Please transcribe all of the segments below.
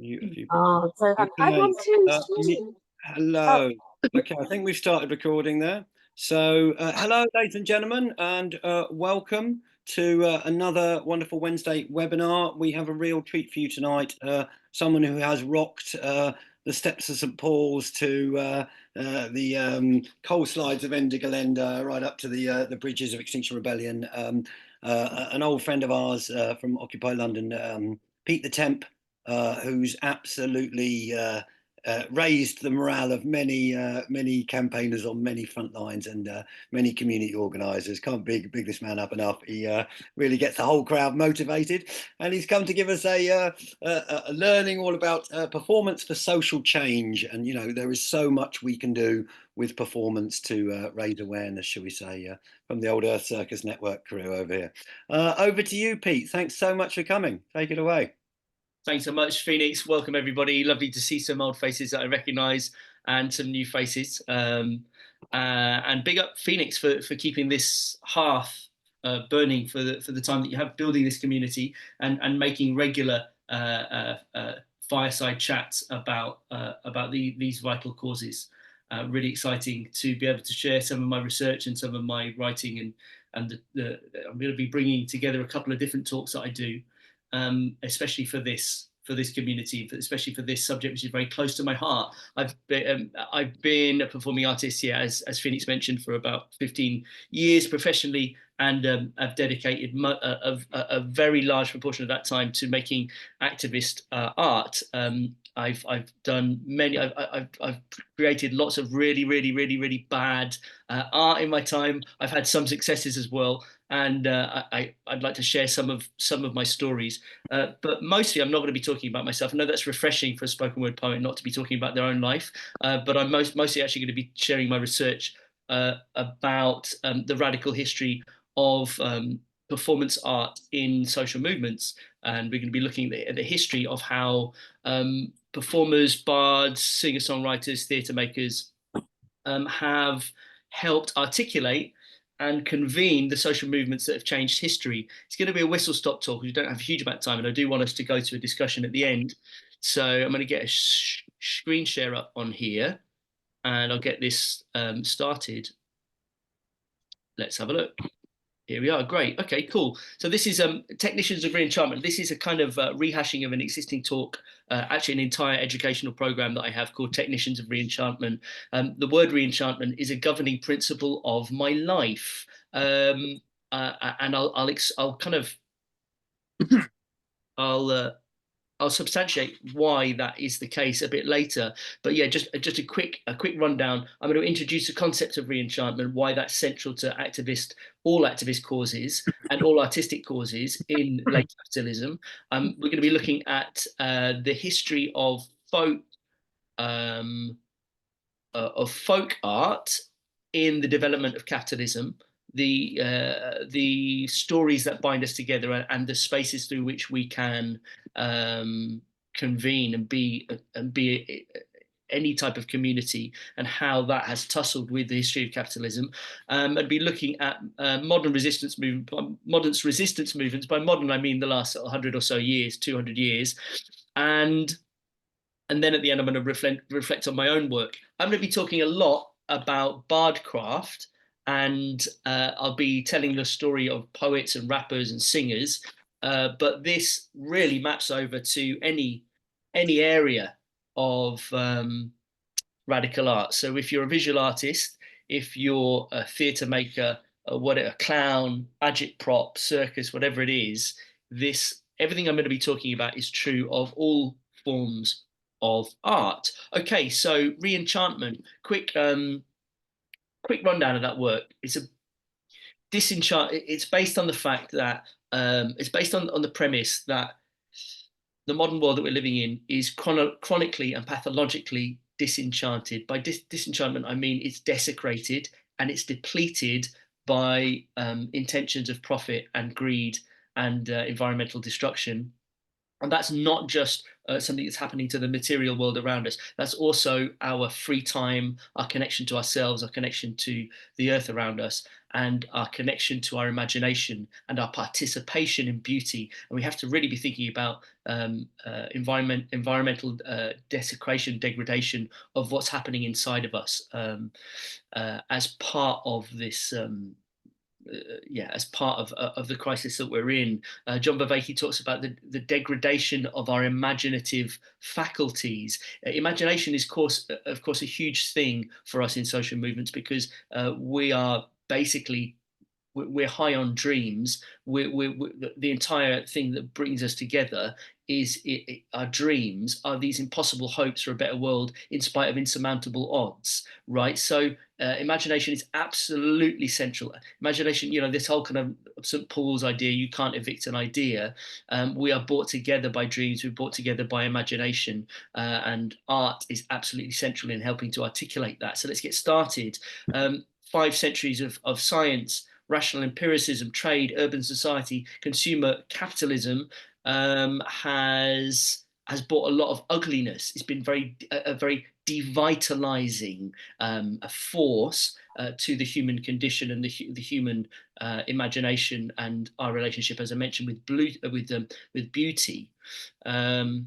mute a few Oh, people. so I Okay. want to. Hello. Okay, I think we've started recording there. So, hello, ladies and gentlemen, and welcome to another wonderful Wednesday webinar. We have a real treat for you tonight. Someone who has rocked the steps of St. Paul's to the coal slides of Ende Gallende, right up to the bridges of Extinction Rebellion. An old friend of ours from Occupy London, Pete the Temp, who's absolutely raised the morale of many campaigners on many front lines and many community organisers. Can't big this man up enough. He really gets the whole crowd motivated, and he's come to give us a learning all about performance for social change. And you know, there is so much we can do with performance to raise awareness, shall we say, from the old Earth Circus Network crew over here. Over to you, Pete. Thanks so much for coming. Take it away. Thanks so much, Phoenix. Welcome, everybody. Lovely to see some old faces that I recognise and some new faces. And big up Phoenix for keeping this hearth burning for the time that you have building this community and making regular fireside chats about these vital causes. Really exciting to be able to share some of my research and some of my writing, and I'm going to be bringing together a couple of different talks that I do. Especially for this community, especially for this subject, which is very close to my heart. I've been a performing artist, as Phoenix mentioned, for about 15 years professionally, and I've dedicated a very large proportion of that time to making activist art. I've done many. I've created lots of really bad art in my time. I've had some successes as well, and I'd like to share some of my stories. But mostly, I'm not going to be talking about myself. I know that's refreshing for a spoken word poet not to be talking about their own life, but I'm mostly actually going to be sharing my research about the radical history of performance art in social movements, and we're going to be looking at the history of how performers, bards, singer-songwriters, theatre makers have helped articulate and convene the social movements that have changed history. It's going to be a whistle-stop talk. We don't have a huge amount of time, and I do want us to go to a discussion at the end. So I'm going to get a screen share up on here, and I'll get this started. Let's have a look. Here we are. Great. Okay, cool. So this is Technicians of Reenchantment. This is a kind of rehashing of an existing talk, actually an entire educational program that I have called Technicians of Reenchantment. The word reenchantment is a governing principle of my life. And I'll kind of I'll substantiate why that is the case a bit later. But yeah, just a quick rundown. I'm going to introduce the concept of reenchantment, why that's central to all activist causes and all artistic causes in late capitalism. We're going to be looking at the history of folk art in the development of capitalism, the stories that bind us together, and the spaces through which we can convene and be any type of community, and how that has tussled with the history of capitalism. I'd be looking at modern resistance movements. By modern, I mean the last 100 or so years, 200 years, and then at the end, I'm going to reflect on my own work. I'm going to be talking a lot about bardcraft, and I'll be telling the story of poets and rappers and singers. But this really maps over to any area of radical art. So if you're a visual artist, if you're a theatre maker, a clown, agitprop, circus, whatever it is, everything I'm going to be talking about is true of all forms of art. Okay, so reenchantment. Quick rundown of that work. It's based on the fact that it's based on the premise that the modern world that we're living in is chronically and pathologically disenchanted. By disenchantment, I mean it's desecrated and it's depleted by intentions of profit and greed and environmental destruction. And that's not just something that's happening to the material world around us. That's also our free time, our connection to ourselves, our connection to the earth around us. and our connection to our imagination and our participation in beauty. And we have to really be thinking about environmental desecration, degradation of what's happening inside of us as part of this as part of the crisis that we're in. John Baveki talks about the degradation of our imaginative faculties. Imagination is, of course, a huge thing for us in social movements, because we are basically, we're high on dreams. The entire thing that brings us together is our dreams are these impossible hopes for a better world in spite of insurmountable odds, right? So imagination is absolutely central. Imagination, this whole kind of St. Paul's idea, you can't evict an idea. We are brought together by dreams, we're brought together by imagination, and art is absolutely central in helping to articulate that. So let's get started. 5 centuries of science, rational empiricism, trade, urban society, consumer capitalism has brought a lot of ugliness. It's been a very devitalizing force to the human condition and the human imagination and our relationship, as I mentioned, with beauty. I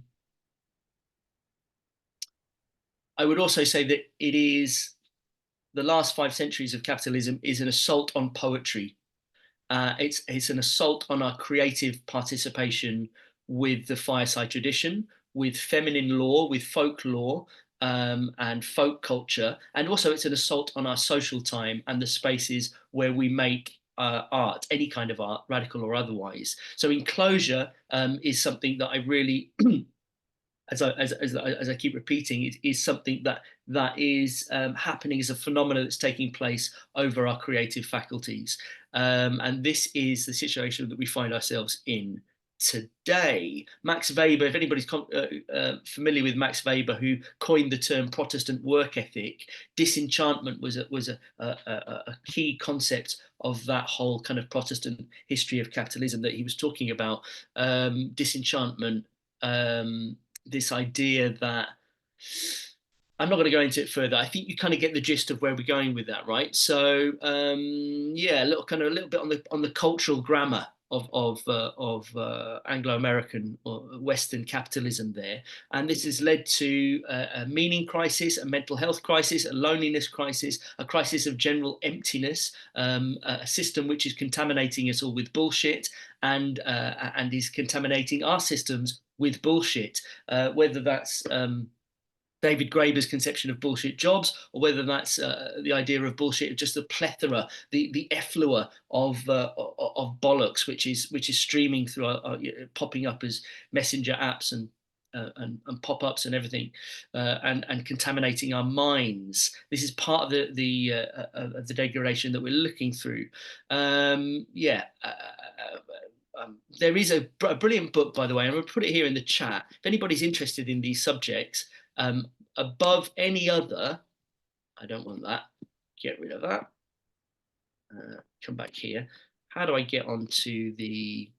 would also say that it is the last 5 centuries of capitalism is an assault on poetry. It's an assault on our creative participation with the fireside tradition, with feminine law, with folklore, and folk culture. And also it's an assault on our social time and the spaces where we make art, any kind of art, radical or otherwise. So enclosure is something that I really as I keep repeating, it is something that is happening as a phenomenon that's taking place over our creative faculties. And this is the situation that we find ourselves in today. Max Weber, if anybody's familiar with Max Weber, who coined the term Protestant work ethic, disenchantment was a key concept of that whole kind of Protestant history of capitalism that he was talking about. Disenchantment, this idea that, I'm not going to go into it further. I think you kind of get the gist of where we're going with that, right? So yeah, a little bit on the cultural grammar of Anglo-American or Western capitalism there, and this has led to a meaning crisis, a mental health crisis, a loneliness crisis, a crisis of general emptiness, a system which is contaminating us all with bullshit, and is contaminating our systems with bullshit, whether that's David Graeber's conception of bullshit jobs, or whether that's the idea of bullshit of just the plethora, the efflua of bollocks, which is streaming through popping up as messenger apps and pop-ups and everything, and contaminating our minds. This is part of the degradation that we're looking through. There is a brilliant book, by the way. I'm going to put it here in the chat. If anybody's interested in these subjects, above any other, I don't want that. Get rid of that. Come back here. How do I get onto the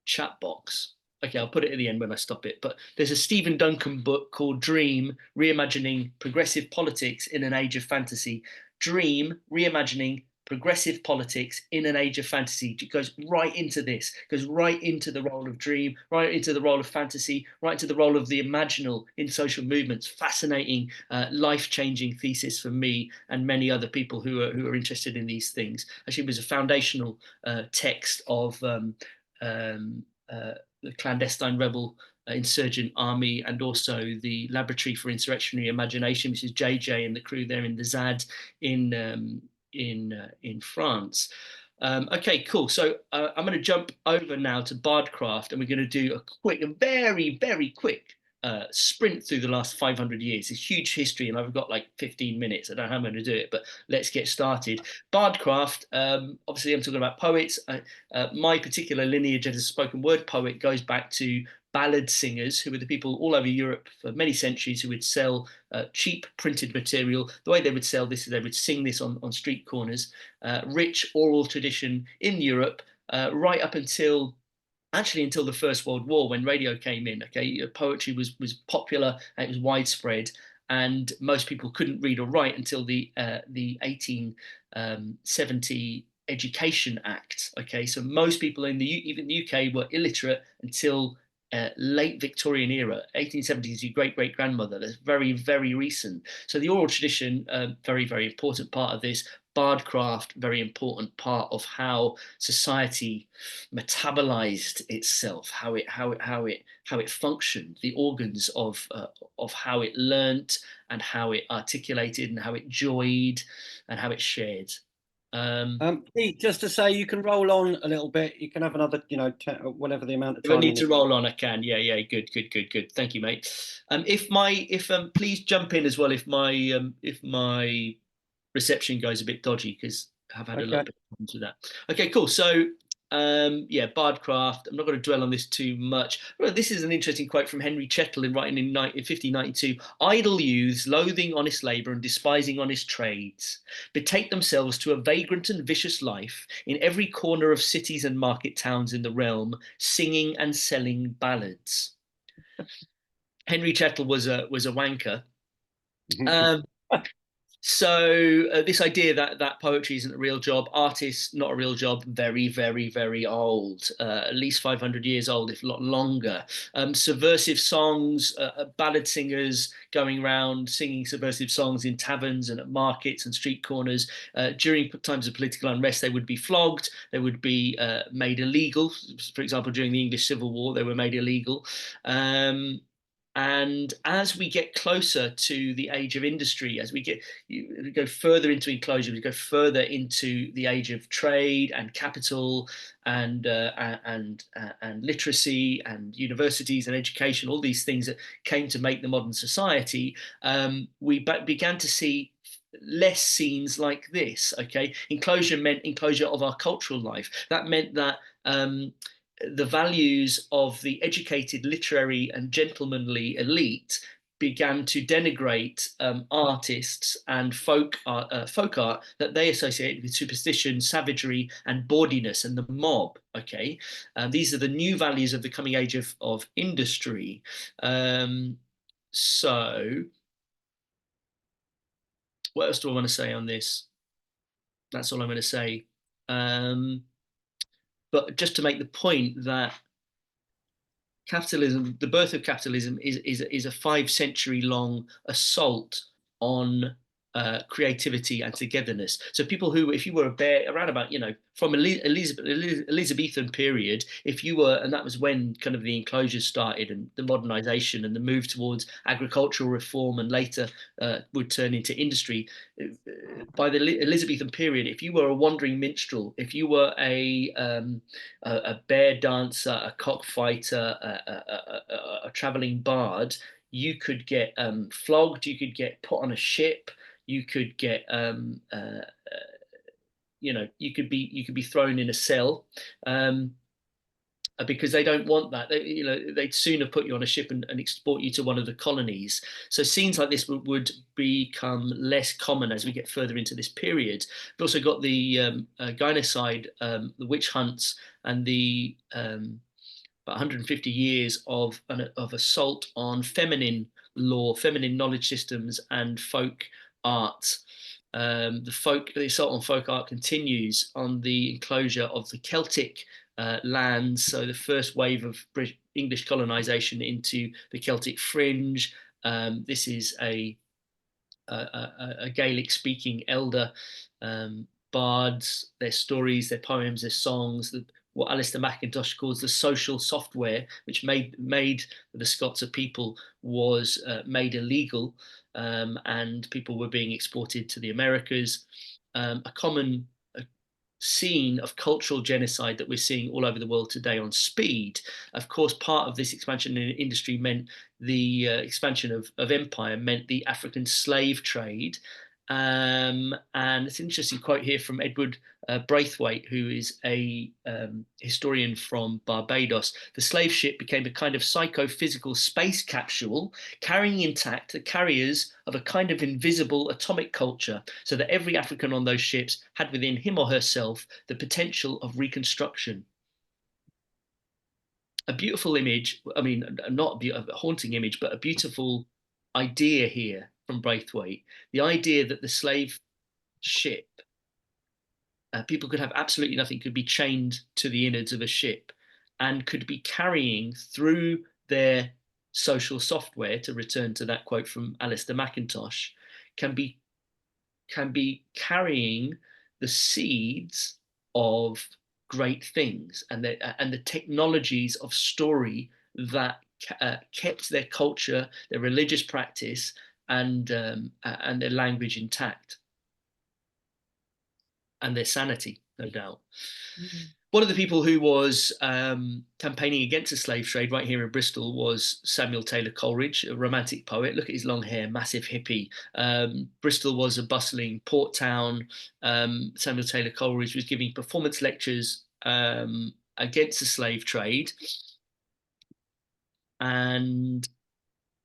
chat box? Okay, I'll put it at the end when I stop it. But there's a Stephen Duncan book called Dream, Reimagining Progressive Politics in an Age of Fantasy. Dream, Reimagining Progressive Politics in an Age of Fantasy. It goes right into this, goes right into the role of dream, right into the role of fantasy, right into the role of the imaginal in social movements. Fascinating, life-changing thesis for me and many other people who are interested in these things. Actually, it was a foundational text of the clandestine rebel insurgent army, and also the Laboratory for Insurrectionary Imagination, which is JJ and the crew there in the ZAD in France. Okay, cool. So I'm going to jump over now to Bardcraft, and we're going to do a very, very quick sprint through the last 500 years. It's huge history, and I've got like 15 minutes. I don't know how I'm going to do it, but let's get started. Bardcraft, obviously I'm talking about poets. My particular lineage as a spoken word poet goes back to ballad singers, who were the people all over Europe for many centuries who would sell cheap printed material. The way they would sell this is they would sing this on street corners. Rich oral tradition in Europe, right up until until the First World War, when radio came in. Okay, poetry was popular and it was widespread. and most people couldn't read or write until the 1870 Education Act. Okay, so most people in even the UK were illiterate until late Victorian era. 1870s, your great grandmother. That's very, very recent. So the oral tradition, very, very important part of this. Bardcraft, very important part of how society metabolized itself, how it functioned, the organs of how it learnt and how it articulated and how it joyed and how it shared. Pete, just to say, you can roll on a little bit. You can have another, whatever the amount of If I time you need to need. roll on, I can. Yeah. Good. Thank you, mate. Please jump in as well if my reception goes a bit dodgy, because I've had a little Okay. bit of problems with that. Okay, cool. So yeah, Bardcraft. I'm not going to dwell on this too much. Well, this is an interesting quote from Henry Chettle in writing in 1592. Idle youths, loathing honest labour and despising honest trades, betake themselves to a vagrant and vicious life in every corner of cities and market towns in the realm, singing and selling ballads. Henry Chettle was a wanker. So this idea that poetry isn't a real job, artists not a real job, very, very, very old, at least 500 years old, if not longer. Subversive songs, ballad singers going around singing subversive songs in taverns and at markets and street corners. During times of political unrest, they would be flogged, they would be made illegal. For example, during the English Civil War, they were made illegal. And as we get closer to the age of industry, as we go further into enclosure, we go further into the age of trade and capital and literacy and universities and education, all these things that came to make the modern society, we began to see less scenes like this. Okay, enclosure meant enclosure of our cultural life. That meant that the values of the educated, literary, and gentlemanly elite began to denigrate artists and folk art that they associated with superstition, savagery, and bawdiness and the mob. Okay, these are the new values of the coming age of industry. So, what else do I want to say on this? That's all I'm going to say. But just to make the point that capitalism, the birth of capitalism, is a 5 century long assault on creativity and togetherness. So people who, if you were a bear around about, from Elizabethan period, if you were, and that was when kind of the enclosures started and the modernization and the move towards agricultural reform and later would turn into industry. By the Elizabethan period, if you were a wandering minstrel, if you were a bear dancer, a cockfighter, a traveling bard, you could get flogged, you could get put on a ship, you could get you could be thrown in a cell, because they don't want that. They'd sooner put you on a ship and export you to one of the colonies. So scenes like this would become less common as we get further into this period. We've also got the gynoecide, the witch hunts, and the about 150 years of assault on feminine law, feminine knowledge systems, and folk art. The assault on folk art continues on the enclosure of the Celtic lands. So the first wave of English colonization into the Celtic fringe. This is a Gaelic-speaking elder, bards, their stories, their poems, their songs, what Alistair Mackintosh calls the social software, which made the Scots a people, was made illegal, and people were being exported to the Americas. A common scene of cultural genocide that we're seeing all over the world today on speed. Of course, part of this expansion in industry meant the expansion of empire, meant the African slave trade. And it's an interesting quote here from Edward Braithwaite, who is a historian from Barbados. The slave ship became a kind of psychophysical space capsule, carrying intact the carriers of a kind of invisible atomic culture, so that every African on those ships had within him or herself the potential of reconstruction. A beautiful image, I mean, not a haunting image, but a beautiful idea here. from Braithwaite, the idea that the slave ship, people could have absolutely nothing, could be chained to the innards of a ship and could be carrying through their social software, to return to that quote from Alistair McIntosh, can be carrying the seeds of great things and the technologies of story that kept their culture, their religious practice, and their language intact, and their sanity, no doubt. Mm-hmm. One of the people who was campaigning against the slave trade right here in Bristol was Samuel Taylor Coleridge, a romantic poet. Look at his long hair, massive hippie. Bristol was a bustling port town. Samuel Taylor Coleridge was giving performance lectures against the slave trade. And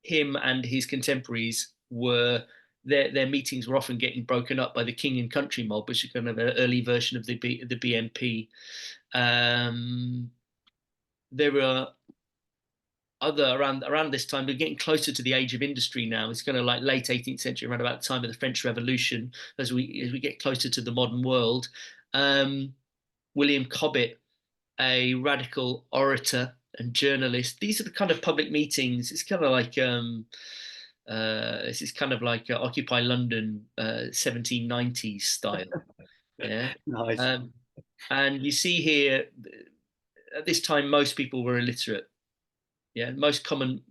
him and his contemporaries were, their meetings were often getting broken up by the King and Country mob, which is kind of an early version of the BNP. There were other around this time. We're getting closer to the age of industry now. It's kind of like late 18th century, around about the time of the French Revolution. As we get closer to the modern world, William Cobbett, a radical orator and journalist. These are the kind of public meetings. It's kind of like this is kind of like Occupy London 1790s style. Yeah. Nice. And you see here, at this time, most people were illiterate. Yeah, most common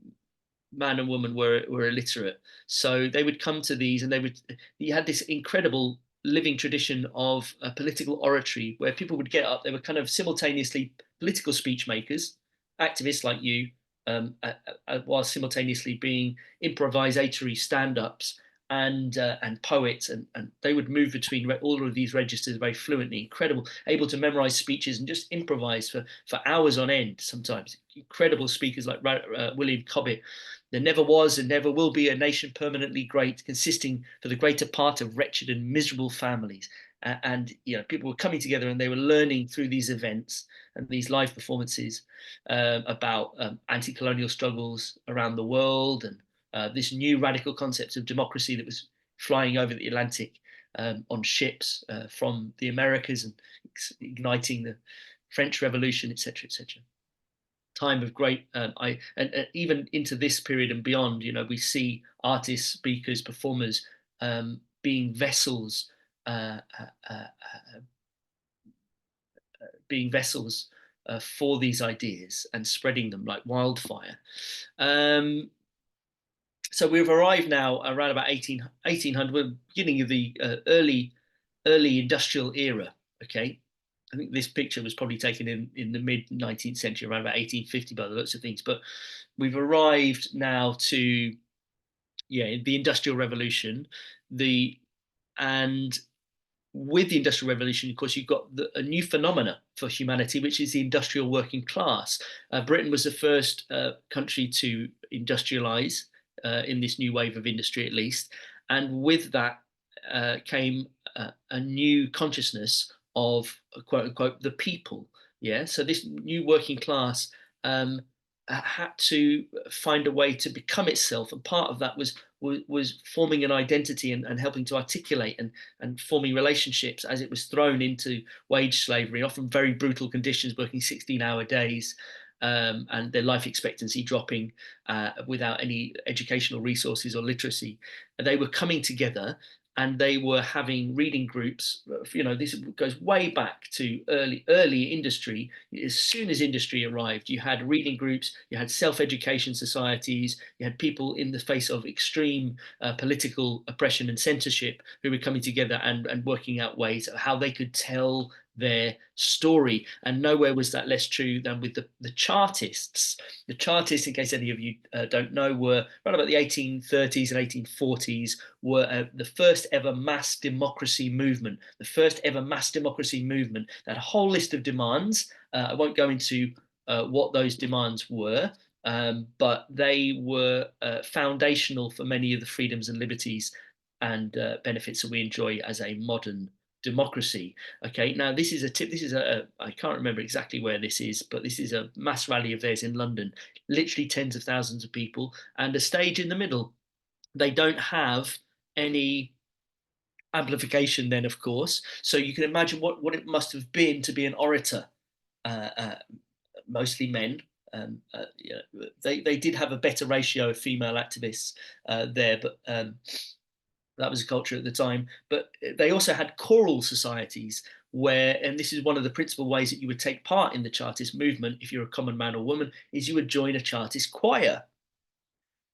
man and woman were illiterate. So they would come to these, and you had this incredible living tradition of political oratory, where people would get up. They were kind of simultaneously political speech makers, activists like you, while simultaneously being improvisatory stand-ups and poets, and they would move between all of these registers very fluently. Incredible, able to memorize speeches and just improvise for hours on end. Sometimes incredible speakers like William Cobbett. There never was and never will be a nation permanently great, consisting for the greater part of wretched and miserable families. And people were coming together, and they were learning through these events and these live performances about anti-colonial struggles around the world, and this new radical concept of democracy that was flying over the Atlantic on ships from the Americas, and igniting the French Revolution, etc., etc. Time of great, and even into this period and beyond, we see artists, speakers, performers being vessels, for these ideas and spreading them like wildfire. So we've arrived now around about 1800, beginning of the early industrial era. Okay, I think this picture was probably taken in the mid 19th century, around about 1850 by the looks of things. But we've arrived now to the Industrial Revolution, and with the Industrial Revolution, of course, you've got a new phenomena for humanity, which is the industrial working class. Britain was the first country to industrialize in this new wave of industry, at least. And with that came a new consciousness of, quote unquote, the people. Yeah. So this new working class had to find a way to become itself, and part of that was forming an identity and helping to articulate and forming relationships as it was thrown into wage slavery, often very brutal conditions, working 16-hour days, and their life expectancy dropping without any educational resources or literacy. They were coming together, and they were having reading groups. This goes way back to early industry. As soon as industry arrived, you had reading groups, you had self-education societies, you had people in the face of extreme political oppression and censorship who were coming together and working out ways of how they could tell their story. And nowhere was that less true than with the Chartists. The Chartists, in case any of you don't know, were around about the 1830s and 1840s, were the first ever mass democracy movement. The first ever mass democracy movement that had a whole list of demands. I won't go into what those demands were, but they were foundational for many of the freedoms and liberties and benefits that we enjoy as a modern democracy. Okay, now this is I can't remember exactly where this is, but this is a mass rally of theirs in London, literally tens of thousands of people, and a stage in the middle They don't have any amplification then, of course. So you can imagine what it must have been to be an orator, mostly men. Yeah, they did have a better ratio of female activists there, but that was a culture at the time. But they also had choral societies where, and this is one of the principal ways that you would take part in the Chartist movement if you're a common man or woman, is you would join a Chartist choir.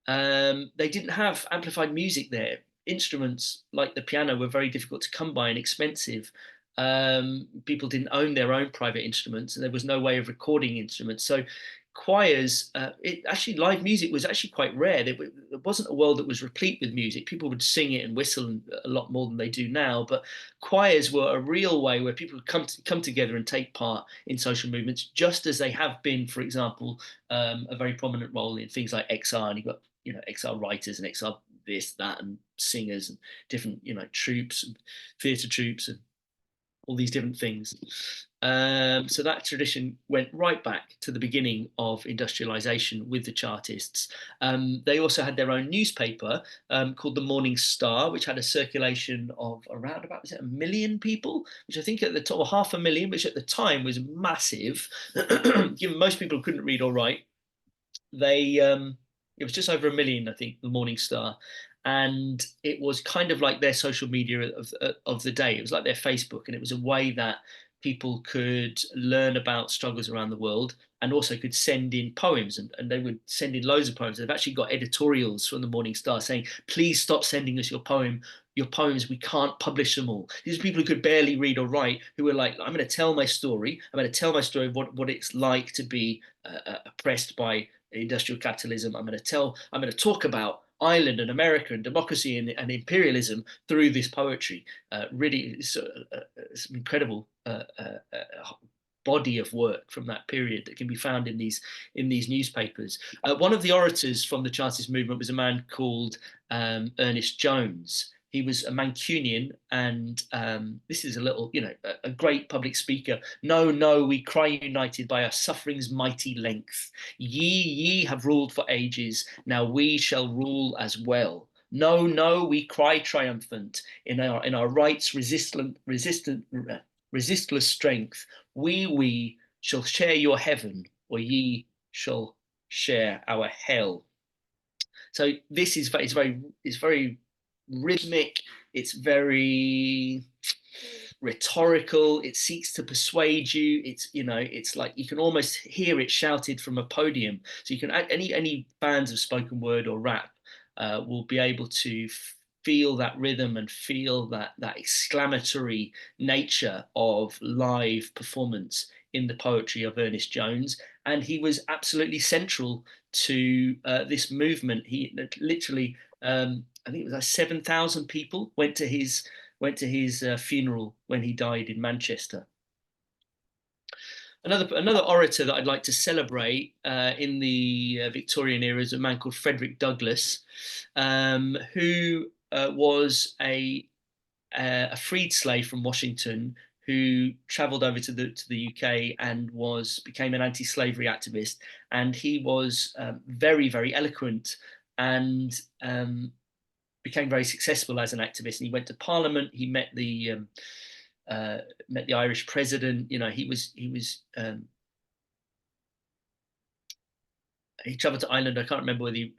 They didn't have amplified music there. Instruments like the piano were very difficult to come by and expensive. People didn't own their own private instruments, and there was no way of recording instruments. So choirs, actually live music was actually quite rare. There wasn't a world that was replete with music. People would sing it and whistle a lot more than they do now. But choirs were a real way where people would come together and take part in social movements, just as they have been, for example, a very prominent role in things like XR. And you've got XR writers and XR this, that, and singers and different troops and theatre troops and all these different things. So that tradition went right back to the beginning of industrialization with the Chartists. They also had their own newspaper called the Morning Star, which had a circulation of around about, was it 1 million people, which I think at the top, or 500,000, which at the time was massive. Given most people couldn't read or write, it was just over 1 million, I think, the Morning Star. And it was kind of like their social media of the day. It was like their Facebook, and it was a way that people could learn about struggles around the world and also could send in poems, and they would send in loads of poems. They've actually got editorials from the Morning Star saying, please stop sending us your poems, we can't publish them all. These are people who could barely read or write, who were like, I'm going to tell my story. I'm going to tell my story of what it's like to be oppressed by industrial capitalism. I'm going to talk about Ireland and America and democracy and imperialism through this poetry. Really, it's an incredible body of work from that period that can be found in these newspapers. One of the orators from the Chartist movement was a man called Ernest Jones. He was a Mancunian, and this is a great public speaker. No, no, we cry united by our suffering's mighty length. Ye have ruled for ages, now we shall rule as well. No, no, we cry triumphant in our rights resistless strength. We shall share your heaven, or ye shall share our hell. So this is it's very rhythmic, it's very rhetorical, it seeks to persuade you. It's like you can almost hear it shouted from a podium. So you can, any fans of spoken word or rap will be able to feel that rhythm and feel that exclamatory nature of live performance in the poetry of Ernest Jones. And he was absolutely central to this movement. He literally, I think it was like 7,000 people went to his funeral when he died in Manchester. Another orator that I'd like to celebrate in the Victorian era is a man called Frederick Douglass, who was a freed slave from Washington who travelled over to the UK and became an anti-slavery activist. And he was very, very eloquent and became very successful as an activist. And he went to Parliament. He met the Irish president. He travelled to Ireland. I can't remember whether he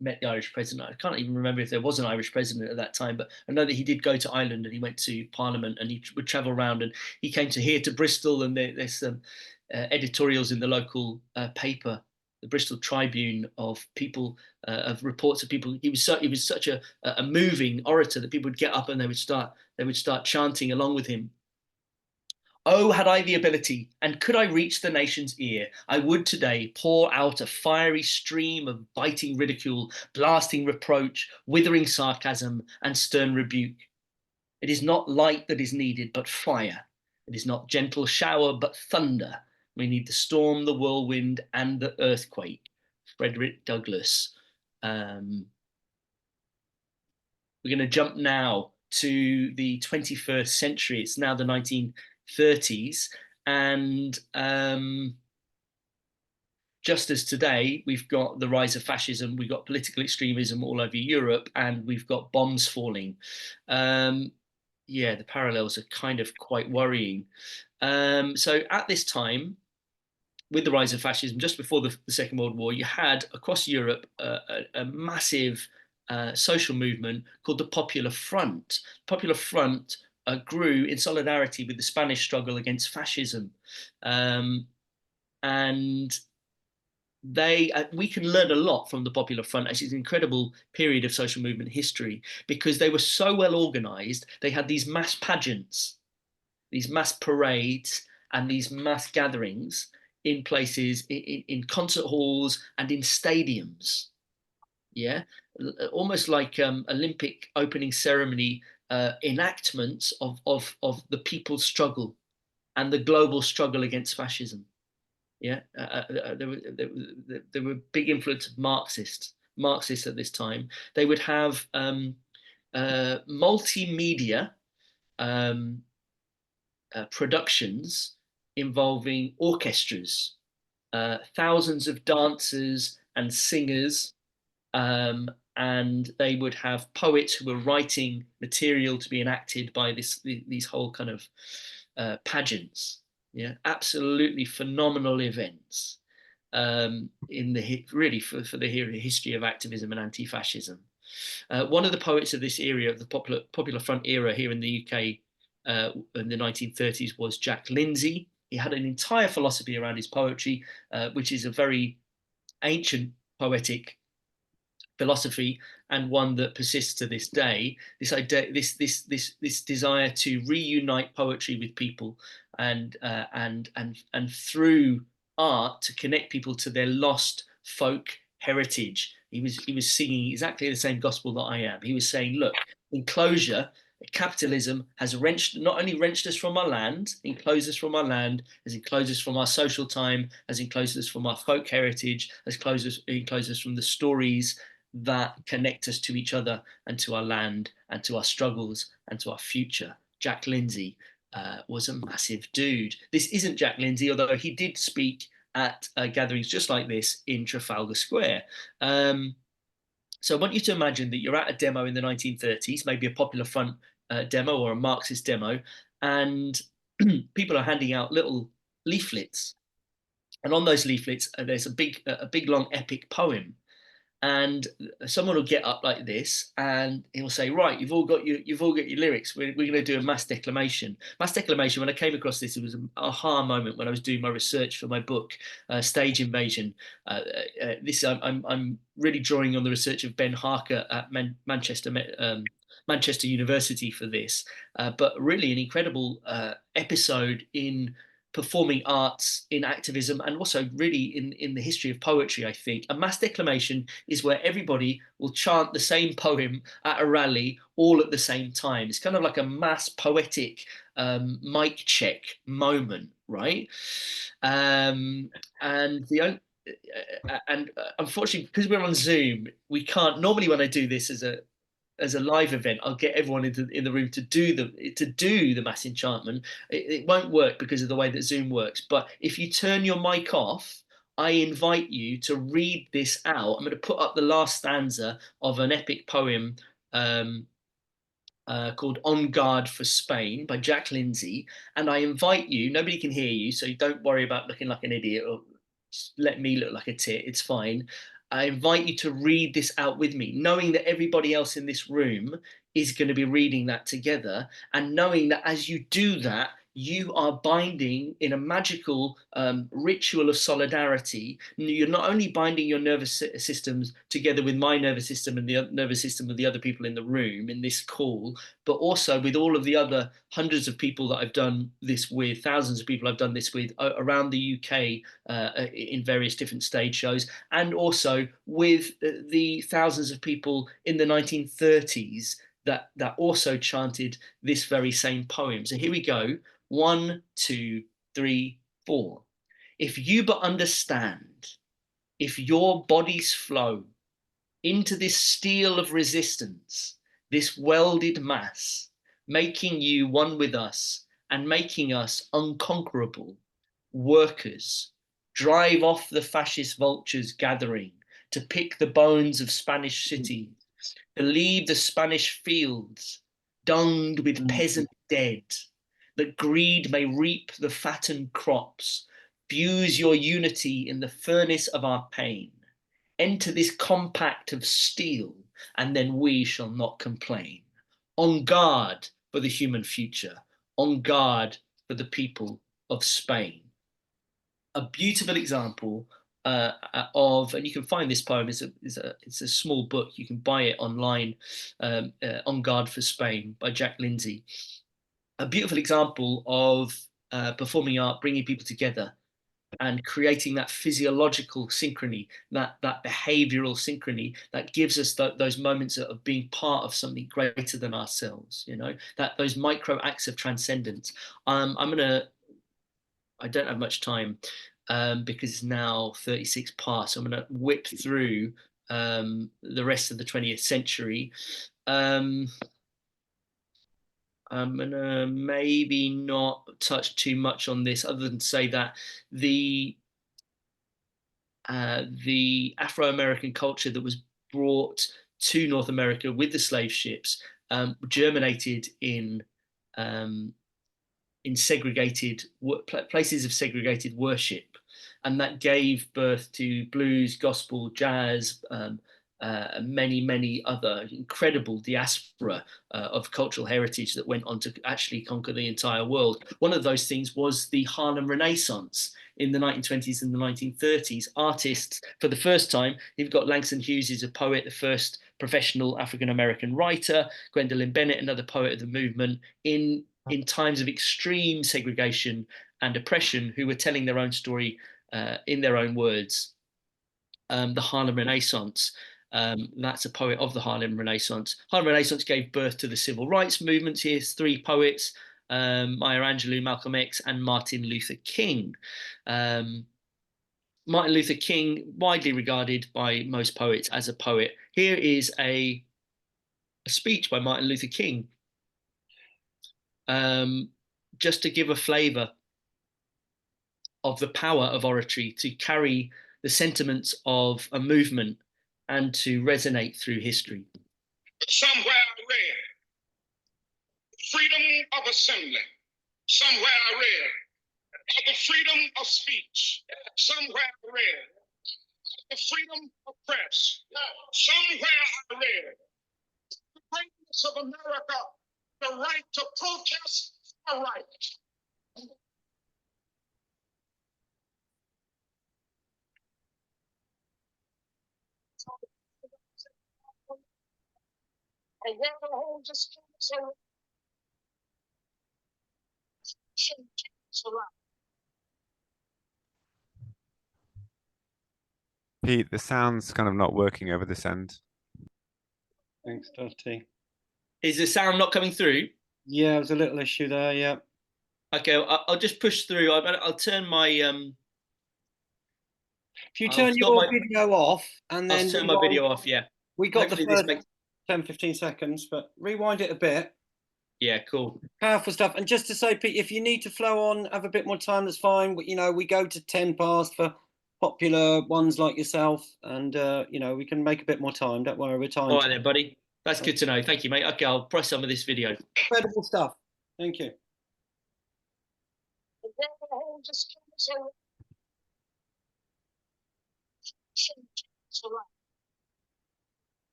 met the Irish president. I can't even remember if there was an Irish president at that time, but I know that he did go to Ireland and he went to Parliament and he would travel around, and he came to Bristol, and there's some editorials in the local paper, the Bristol Tribune, of people, of reports of people. He was such a moving orator that people would get up and they would start chanting along with him. Oh, had I the ability, and could I reach the nation's ear, I would today pour out a fiery stream of biting ridicule, blasting reproach, withering sarcasm, and stern rebuke. It is not light that is needed, but fire. It is not gentle shower, but thunder. We need the storm, the whirlwind, and the earthquake. Frederick Douglass. We're going to jump now to the 21st century. It's now the 1930s, and just as today we've got the rise of fascism, we've got political extremism all over Europe, and we've got bombs falling. Yeah, the parallels are kind of quite worrying. So at this time, with the rise of fascism, just before the Second World War, you had across Europe a massive social movement called the Popular Front. Popular Front grew in solidarity with the Spanish struggle against fascism. And we can learn a lot from the Popular Front. Actually, it's an incredible period of social movement history because they were so well organized. They had these mass pageants, these mass parades, and these mass gatherings in places, in concert halls and in stadiums. Yeah, almost like Olympic opening ceremony enactments of the people's struggle and the global struggle against fascism. Yeah, there were big influence of Marxists at this time. They would have multimedia productions involving orchestras, thousands of dancers and singers, and they would have poets who were writing material to be enacted by these whole kind of pageants. Yeah, absolutely phenomenal events in the really for the history of activism and anti-fascism. One of the poets of this era, of the Popular Front era here in the UK in the 1930s, was Jack Lindsay. He had an entire philosophy around his poetry, which is a very ancient poetic philosophy and one that persists to this day. This idea, this desire to reunite poetry with people and through art to connect people to their lost folk heritage. He was singing exactly the same gospel that I am. He was saying, look, enclosure. Capitalism has not only wrenched us from our land, enclosed us from our land, has enclosed us from our social time, has enclosed us from our folk heritage, has enclosed us from the stories that connect us to each other and to our land and to our struggles and to our future. Jack Lindsay was a massive dude. This isn't Jack Lindsay, although he did speak at gatherings just like this in Trafalgar Square. So I want you to imagine that you're at a demo in the 1930s, maybe a Popular Front demo or a Marxist demo, and people are handing out little leaflets. And on those leaflets, there's a big, long epic poem. And someone will get up like this and he'll say, right, you've all got your lyrics. We're going to do a mass declamation. Mass declamation, when I came across this, it was an aha moment when I was doing my research for my book, Stage Invasion. I'm really drawing on the research of Ben Harker at Manchester University for this, but really an incredible episode in performing arts, in activism, and also really in the history of poetry. I think a mass declamation is where everybody will chant the same poem at a rally all at the same time. It's kind of like a mass poetic mic check moment, right? And unfortunately, because we're on Zoom, we can't. Normally, when I do this as a live event, I'll get everyone in the room to do the mass enchantment. It won't work because of the way that Zoom works. But if you turn your mic off, I invite you to read this out. I'm going to put up the last stanza of an epic poem called On Guard for Spain by Jack Lindsay. And I invite you, nobody can hear you, so don't worry about looking like an idiot or let me look like a tit, it's fine. I invite you to read this out with me, knowing that everybody else in this room is going to be reading that together, and knowing that as you do that, you are binding in a magical ritual of solidarity. You're not only binding your nervous systems together with my nervous system and the nervous system of the other people in the room in this call, but also with all of the other hundreds of people that I've done this with, thousands of people I've done this with around the UK in various different stage shows, and also with the thousands of people in the 1930s that also chanted this very same poem. So here we go. 1, 2, 3, 4. If you but understand, if your bodies flow into this steel of resistance, this welded mass, making you one with us and making us unconquerable, workers, drive off the fascist vultures gathering to pick the bones of Spanish cities, to leave the Spanish fields dunged with peasant dead, that greed may reap the fattened crops. Fuse your unity in the furnace of our pain. Enter this compact of steel, and then we shall not complain. On guard for the human future, on guard for the people of Spain. A beautiful example of, and you can find this poem, it's a small book, you can buy it online, On Guard for Spain by Jack Lindsay. A beautiful example of performing art, bringing people together and creating that physiological synchrony, that behavioral synchrony that gives us those moments of being part of something greater than ourselves, you know, that those micro acts of transcendence. I don't have much time because it's now 36 past. So I'm going to whip through the rest of the 20th century. I'm going to maybe not touch too much on this other than say that the Afro-American culture that was brought to North America with the slave ships germinated in segregated places of segregated worship, and that gave birth to blues, gospel, jazz, many other incredible diaspora of cultural heritage that went on to actually conquer the entire world. One of those things was the Harlem Renaissance in the 1920s and the 1930s. Artists, for the first time, you've got Langston Hughes is a poet, the first professional African-American writer, Gwendolyn Bennett, another poet of the movement, in times of extreme segregation and oppression, who were telling their own story in their own words. The Harlem Renaissance, that's a poet of the Harlem Renaissance. Harlem Renaissance gave birth to the civil rights movement. Here's three poets, Maya Angelou, Malcolm X, and Martin Luther King. Martin Luther King, widely regarded by most poets as a poet. Here is a speech by Martin Luther King, just to give a flavour of the power of oratory to carry the sentiments of a movement and to resonate through history. Somewhere I read freedom of assembly. Somewhere I read the freedom of speech. Somewhere I read the freedom of press. Somewhere I read the greatness of America, the right to protest, a right. A world holds a strong Pete, the sound's kind of not working over this end. Thanks, Dottie. Is the sound not coming through? Yeah, there's a little issue there. Yeah. Okay, I'll just push through. I'll turn my. If you turn your video off and then I'll turn my video off. Yeah. We got Hopefully the first 10-15 seconds, but rewind it a bit. Yeah, cool. Powerful stuff. And just to say, Pete, if you need to flow on, have a bit more time, that's fine. You know, we go to 10 past for popular ones like yourself, and you know, we can make a bit more time. Don't worry, we're time. All right then, buddy. That's good to know. Thank you, mate. Okay, I'll press some of this video. Incredible stuff. Thank you.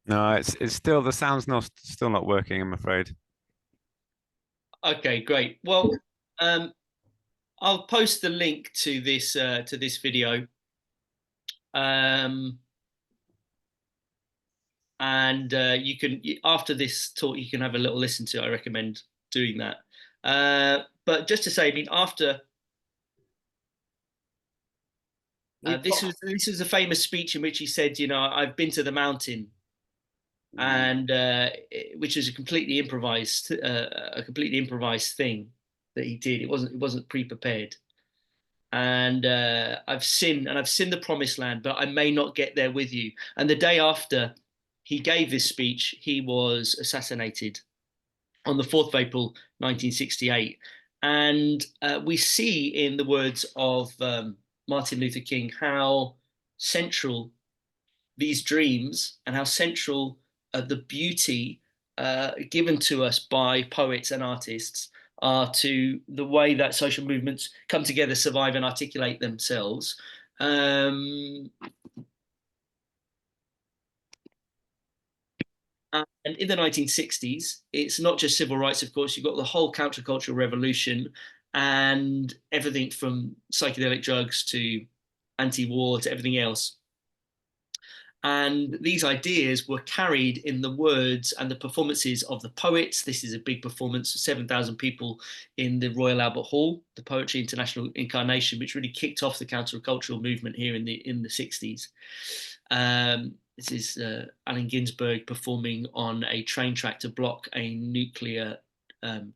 No, it's still, the sound's still not working, I'm afraid. Okay, great. Well, I'll post the link to this video. And you can, after this talk, you can have a little listen to it. I recommend doing that. But just to say, I mean, after this was a famous speech in which he said, you know, I've been to the mountain, and which is a completely improvised thing that he did. It wasn't pre-prepared. And I've seen the promised land, but I may not get there with you. And the day after he gave this speech, he was assassinated on the 4th of April, 1968. And we see in the words of Martin Luther King how central these dreams and how central the beauty given to us by poets and artists are to the way that social movements come together, survive, and articulate themselves. And in the 1960s, it's not just civil rights, of course, you've got the whole countercultural revolution and everything from psychedelic drugs to anti-war to everything else. And these ideas were carried in the words and the performances of the poets. This is a big performance, 7,000 people in the Royal Albert Hall, the Poetry International Incarnation, which really kicked off the countercultural movement here in the 60s. This is Allen Ginsberg performing on a train track to block a nuclear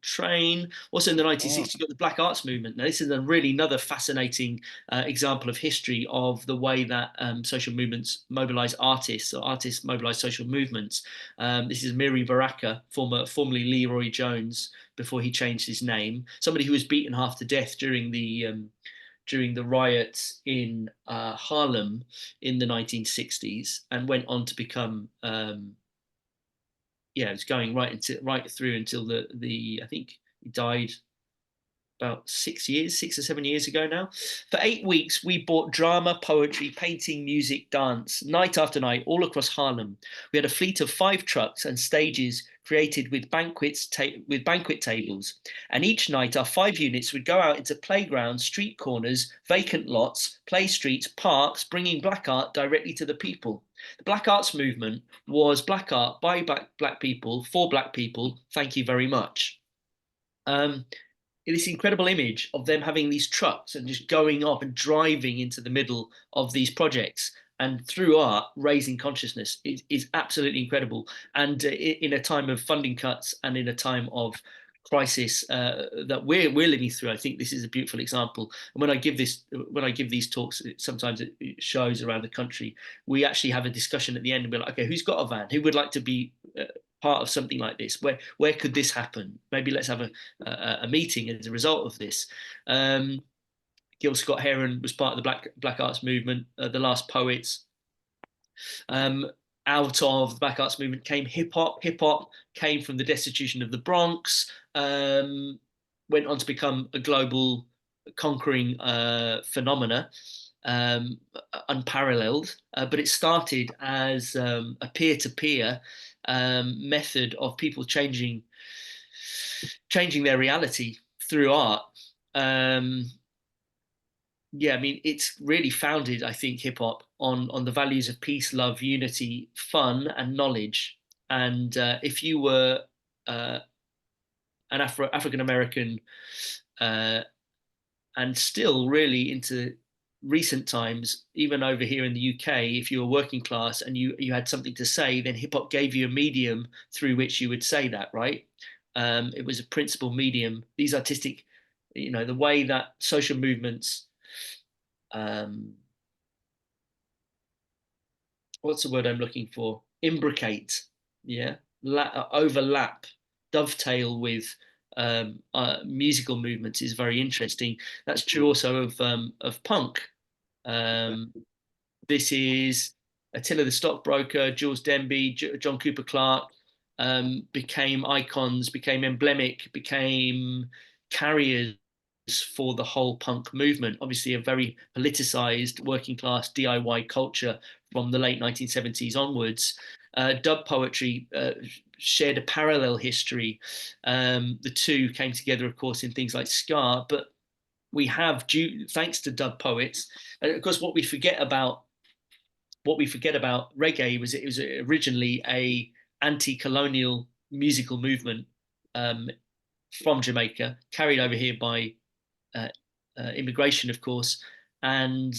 train. Also in the 1960s, you've got the Black Arts Movement. Now, this is another fascinating example of history of the way that social movements mobilize artists, or artists mobilize social movements. This is Miri Baraka, formerly Leroy Jones, before he changed his name, somebody who was beaten half to death during the riots in Harlem in the 1960s, and went on to become it's going right through until the I think he died about 6 or 7 years ago now. For 8 weeks, we brought drama, poetry, painting, music, dance, night after night, all across Harlem. We had a fleet of 5 trucks and stages created with banquet tables. And each night, our 5 units would go out into playgrounds, street corners, vacant lots, play streets, parks, bringing black art directly to the people. The Black Arts Movement was black art by black people, for black people. Thank you very much. This incredible image of them having these trucks and just going off and driving into the middle of these projects, and through art raising consciousness is absolutely incredible. And in a time of funding cuts and in a time of crisis that we're living through, I think this is a beautiful example. And when I give these talks, sometimes it shows around the country, we actually have a discussion at the end and we're like, okay, who's got a van? Who would like to be part of something like this? Where could this happen? Maybe let's have a meeting as a result of this. Gil Scott Heron was part of the Black Arts Movement, the Last Poets. Out of the Black Arts Movement came hip hop. Hip hop came from the destitution of the Bronx, went on to become a global conquering phenomena, unparalleled. But it started as a peer-to-peer method of people changing their reality through art. Yeah, I mean, it's really founded, I think, hip hop on the values of peace, love, unity, fun, and knowledge. And if you were an African American, and still really into recent times, even over here in the UK, if you were working class and you had something to say, then hip hop gave you a medium through which you would say that, right? It was a principal medium. These artistic, the way that social movements, what's the word I'm looking for? Imbricate, yeah, overlap, dovetail with musical movements is very interesting. That's true also of punk. This is Attila the Stockbroker, Jules Denby, John Cooper Clarke, became icons, became emblemic, became carriers for the whole punk movement. Obviously a very politicized working class DIY culture from the late 1970s onwards. Dub poetry shared a parallel history. The two came together, of course, in things like ska, but we have, thanks to dub poets, and of course what we forget about reggae was it was originally a anti-colonial musical movement from Jamaica, carried over here by immigration, of course, and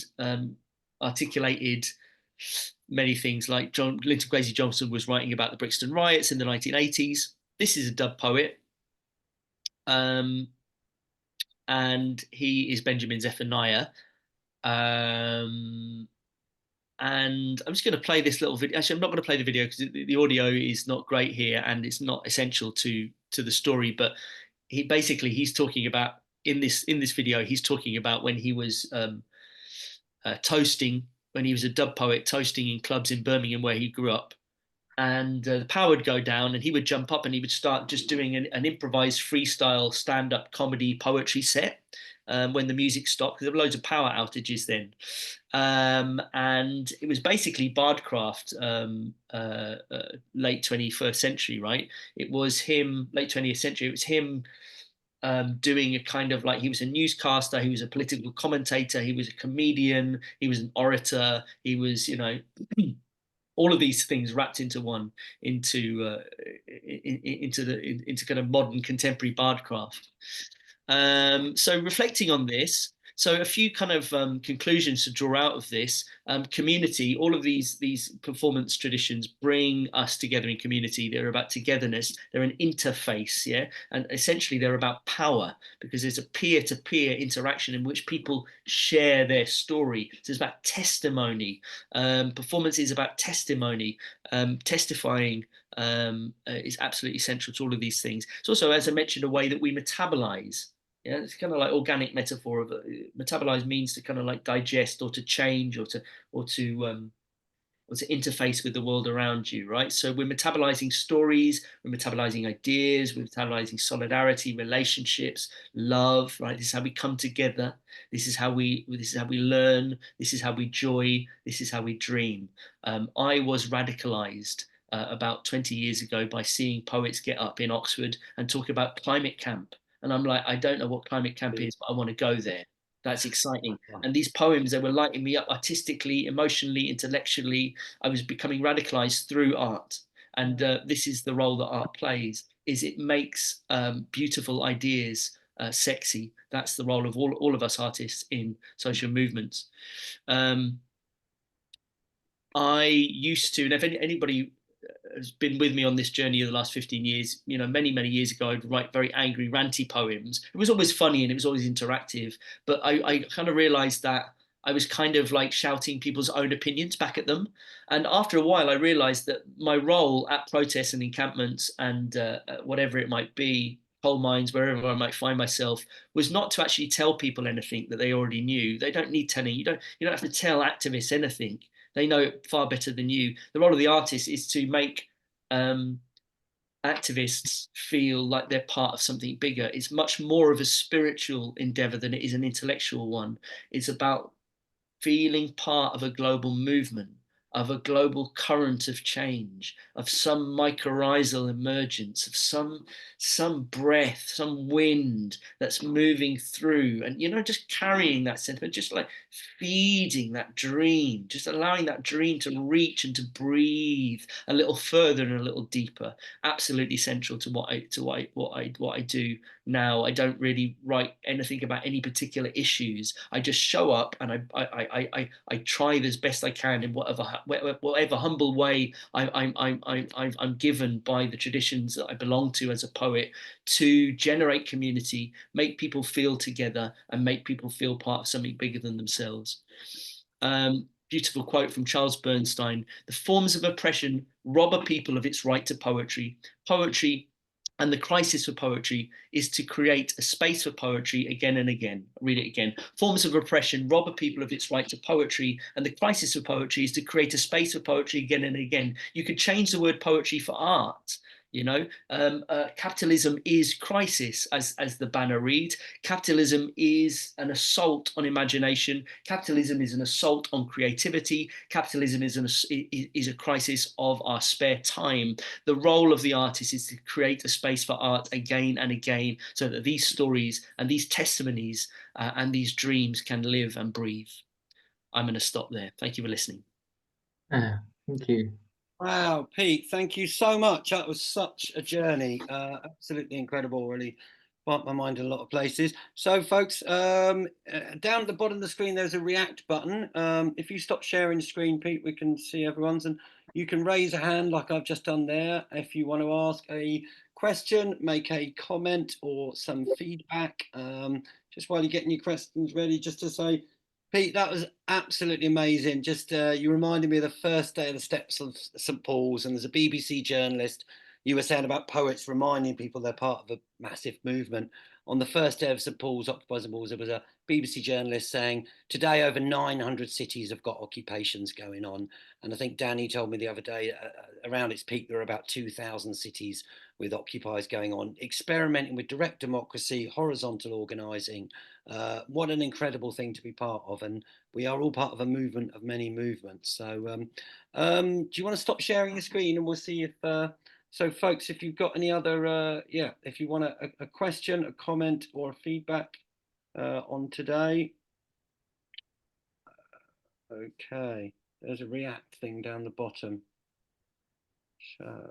articulated many things like Linton Kwesi Johnson was writing about the Brixton riots in the 1980s. This is a dub poet, and he is Benjamin Zephaniah. And I'm just going to play this little video. Actually, I'm not going to play the video because the audio is not great here and it's not essential to the story, but he's talking about in this video, he's talking about when he was toasting, when he was a dub poet toasting in clubs in Birmingham where he grew up. And the power would go down and he would jump up and he would start just doing an improvised freestyle stand-up comedy poetry set when the music stopped, because there were loads of power outages then. And it was basically Bardcraft, late 21st century, right? It was him, late 20th century, it was him doing a kind of like, he was a newscaster, he was a political commentator, he was a comedian, he was an orator, he was, you know, all of these things wrapped into one, into kind of modern contemporary bardcraft. So reflecting on this, so a few kind of conclusions to draw out of this. Community, all of these performance traditions bring us together in community. They're about togetherness. They're an interface, yeah? And essentially they're about power, because there's a peer-to-peer interaction in which people share their story. So it's about testimony. Performance is about testimony. Testifying is absolutely central to all of these things. It's also, as I mentioned, a way that we metabolize. Yeah, it's kind of like organic metaphor of metabolize means to kind of like digest or to change or to interface with the world around you, right? So we're metabolizing stories, we're metabolizing ideas, we're metabolizing solidarity, relationships, love, right? This is how we come together. This is how we learn. This is how we joy. This is how we dream. I was radicalized about 20 years ago by seeing poets get up in Oxford and talk about climate camp. And I'm like, I don't know what climate camp is, but I want to go there. That's exciting. And these poems, they were lighting me up artistically, emotionally, intellectually. I was becoming radicalized through art. And this is the role that art plays, is it makes beautiful ideas sexy. That's the role of all of us artists in social movements. I used to, and if anybody has been with me on this journey of the last 15 years, you know, many years ago, I'd write very angry, ranty poems. It was always funny and it was always interactive, but I kind of realized that I was kind of like shouting people's own opinions back at them. And after a while, I realized that my role at protests and encampments and whatever it might be, coal mines, wherever I might find myself, was not to actually tell people anything that they already knew. They don't need telling. You don't have to tell activists anything. They know it far better than you. The role of the artist is to make activists feel like they're part of something bigger. It's much more of a spiritual endeavor than it is an intellectual one. It's about feeling part of a global movement, of a global current of change, of some mycorrhizal emergence, of some breath, some wind that's moving through, and, you know, just carrying that sentiment, just like feeding that dream, just allowing that dream to reach and to breathe a little further and a little deeper. Absolutely central to what I do now. I don't really write anything about any particular issues. I just show up and I try as best I can in whatever humble way I'm given by the traditions that I belong to as a poet, to generate community, make people feel together, and make people feel part of something bigger than themselves. Beautiful quote from Charles Bernstein: "The forms of oppression rob a people of its right to poetry. Poetry and the crisis for poetry is to create a space for poetry again and again." I'll read it again. "Forms of oppression rob a people of its right to poetry, and the crisis for poetry is to create a space for poetry again and again." You could change the word poetry for art. You know, capitalism is crisis, as the banner reads. Capitalism is an assault on imagination. Capitalism is an assault on creativity. Capitalism is a crisis of our spare time. The role of the artist is to create a space for art again and again, so that these stories and these testimonies and these dreams can live and breathe. I'm going to stop there. Thank you for listening. Thank you. Wow, Pete, thank you so much. That was such a journey. Absolutely incredible, really sparked my mind in a lot of places. So folks, down at the bottom of the screen, there's a react button. If you stop sharing the screen, Pete, we can see everyone's, and you can raise a hand like I've just done there if you want to ask a question, make a comment or some feedback. Just while you're getting your questions ready, just to say, Pete, that was absolutely amazing. Just you reminded me of the first day of the steps of St Paul's, and there's a BBC journalist you were saying about poets reminding people they're part of a massive movement. On the first day of St Paul's Occupies and Walls, there was a BBC journalist saying, today over 900 cities have got occupations going on. And I think Danny told me the other day, around its peak, there were about 2,000 cities with occupies going on, experimenting with direct democracy, horizontal organising. What an incredible thing to be part of. And we are all part of a movement of many movements. So do you want to stop sharing your screen and we'll see if... so folks, if you've got any other, if you want a question, a comment or a feedback on today. Okay, there's a react thing down the bottom. So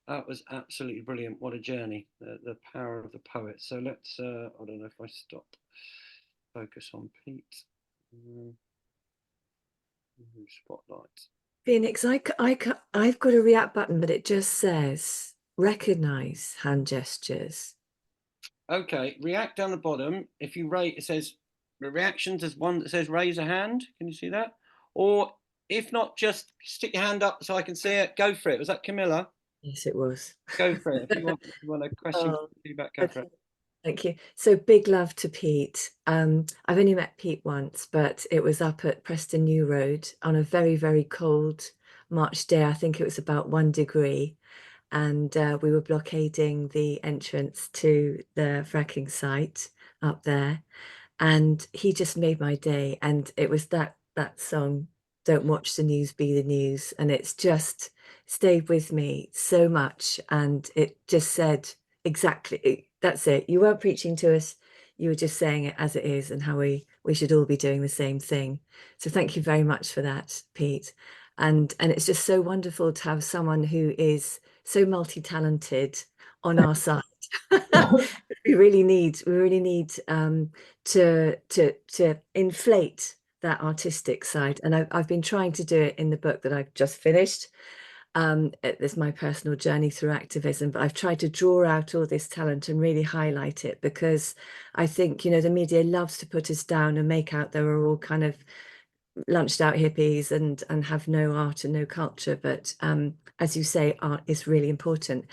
that was absolutely brilliant. What a journey, the power of the poet. So let's, I don't know if I stop, focus on Pete. Spotlight. Phoenix, I've got a react button, but it just says recognize hand gestures. Okay, react down the bottom. If you rate, it says reactions. There's one that says raise a hand. Can you see that? Or if not, just stick your hand up so I can see it. Go for it. Was that Camilla? Yes, it was. Go for it. If you want a question, feedback, go for it. Thank you. So big love to Pete. I've only met Pete once, but it was up at Preston New Road on a very, very cold March day. I think it was about 1 degree. And we were blockading the entrance to the fracking site up there. And he just made my day. And it was that song, Don't Watch the News, Be the News. And it's just stayed with me so much. And it just said exactly, that's it. You weren't preaching to us. You were just saying it as it is and how we should all be doing the same thing. So thank you very much for that, Pete. And it's just so wonderful to have someone who is so multi-talented on our side. we really need to inflate that artistic side. And I've been trying to do it in the book that I've just finished. It's my personal journey through activism, but I've tried to draw out all this talent and really highlight it, because I think, you know, the media loves to put us down and make out that we're all kind of lunched out hippies and have no art and no culture. But as you say, art is really important.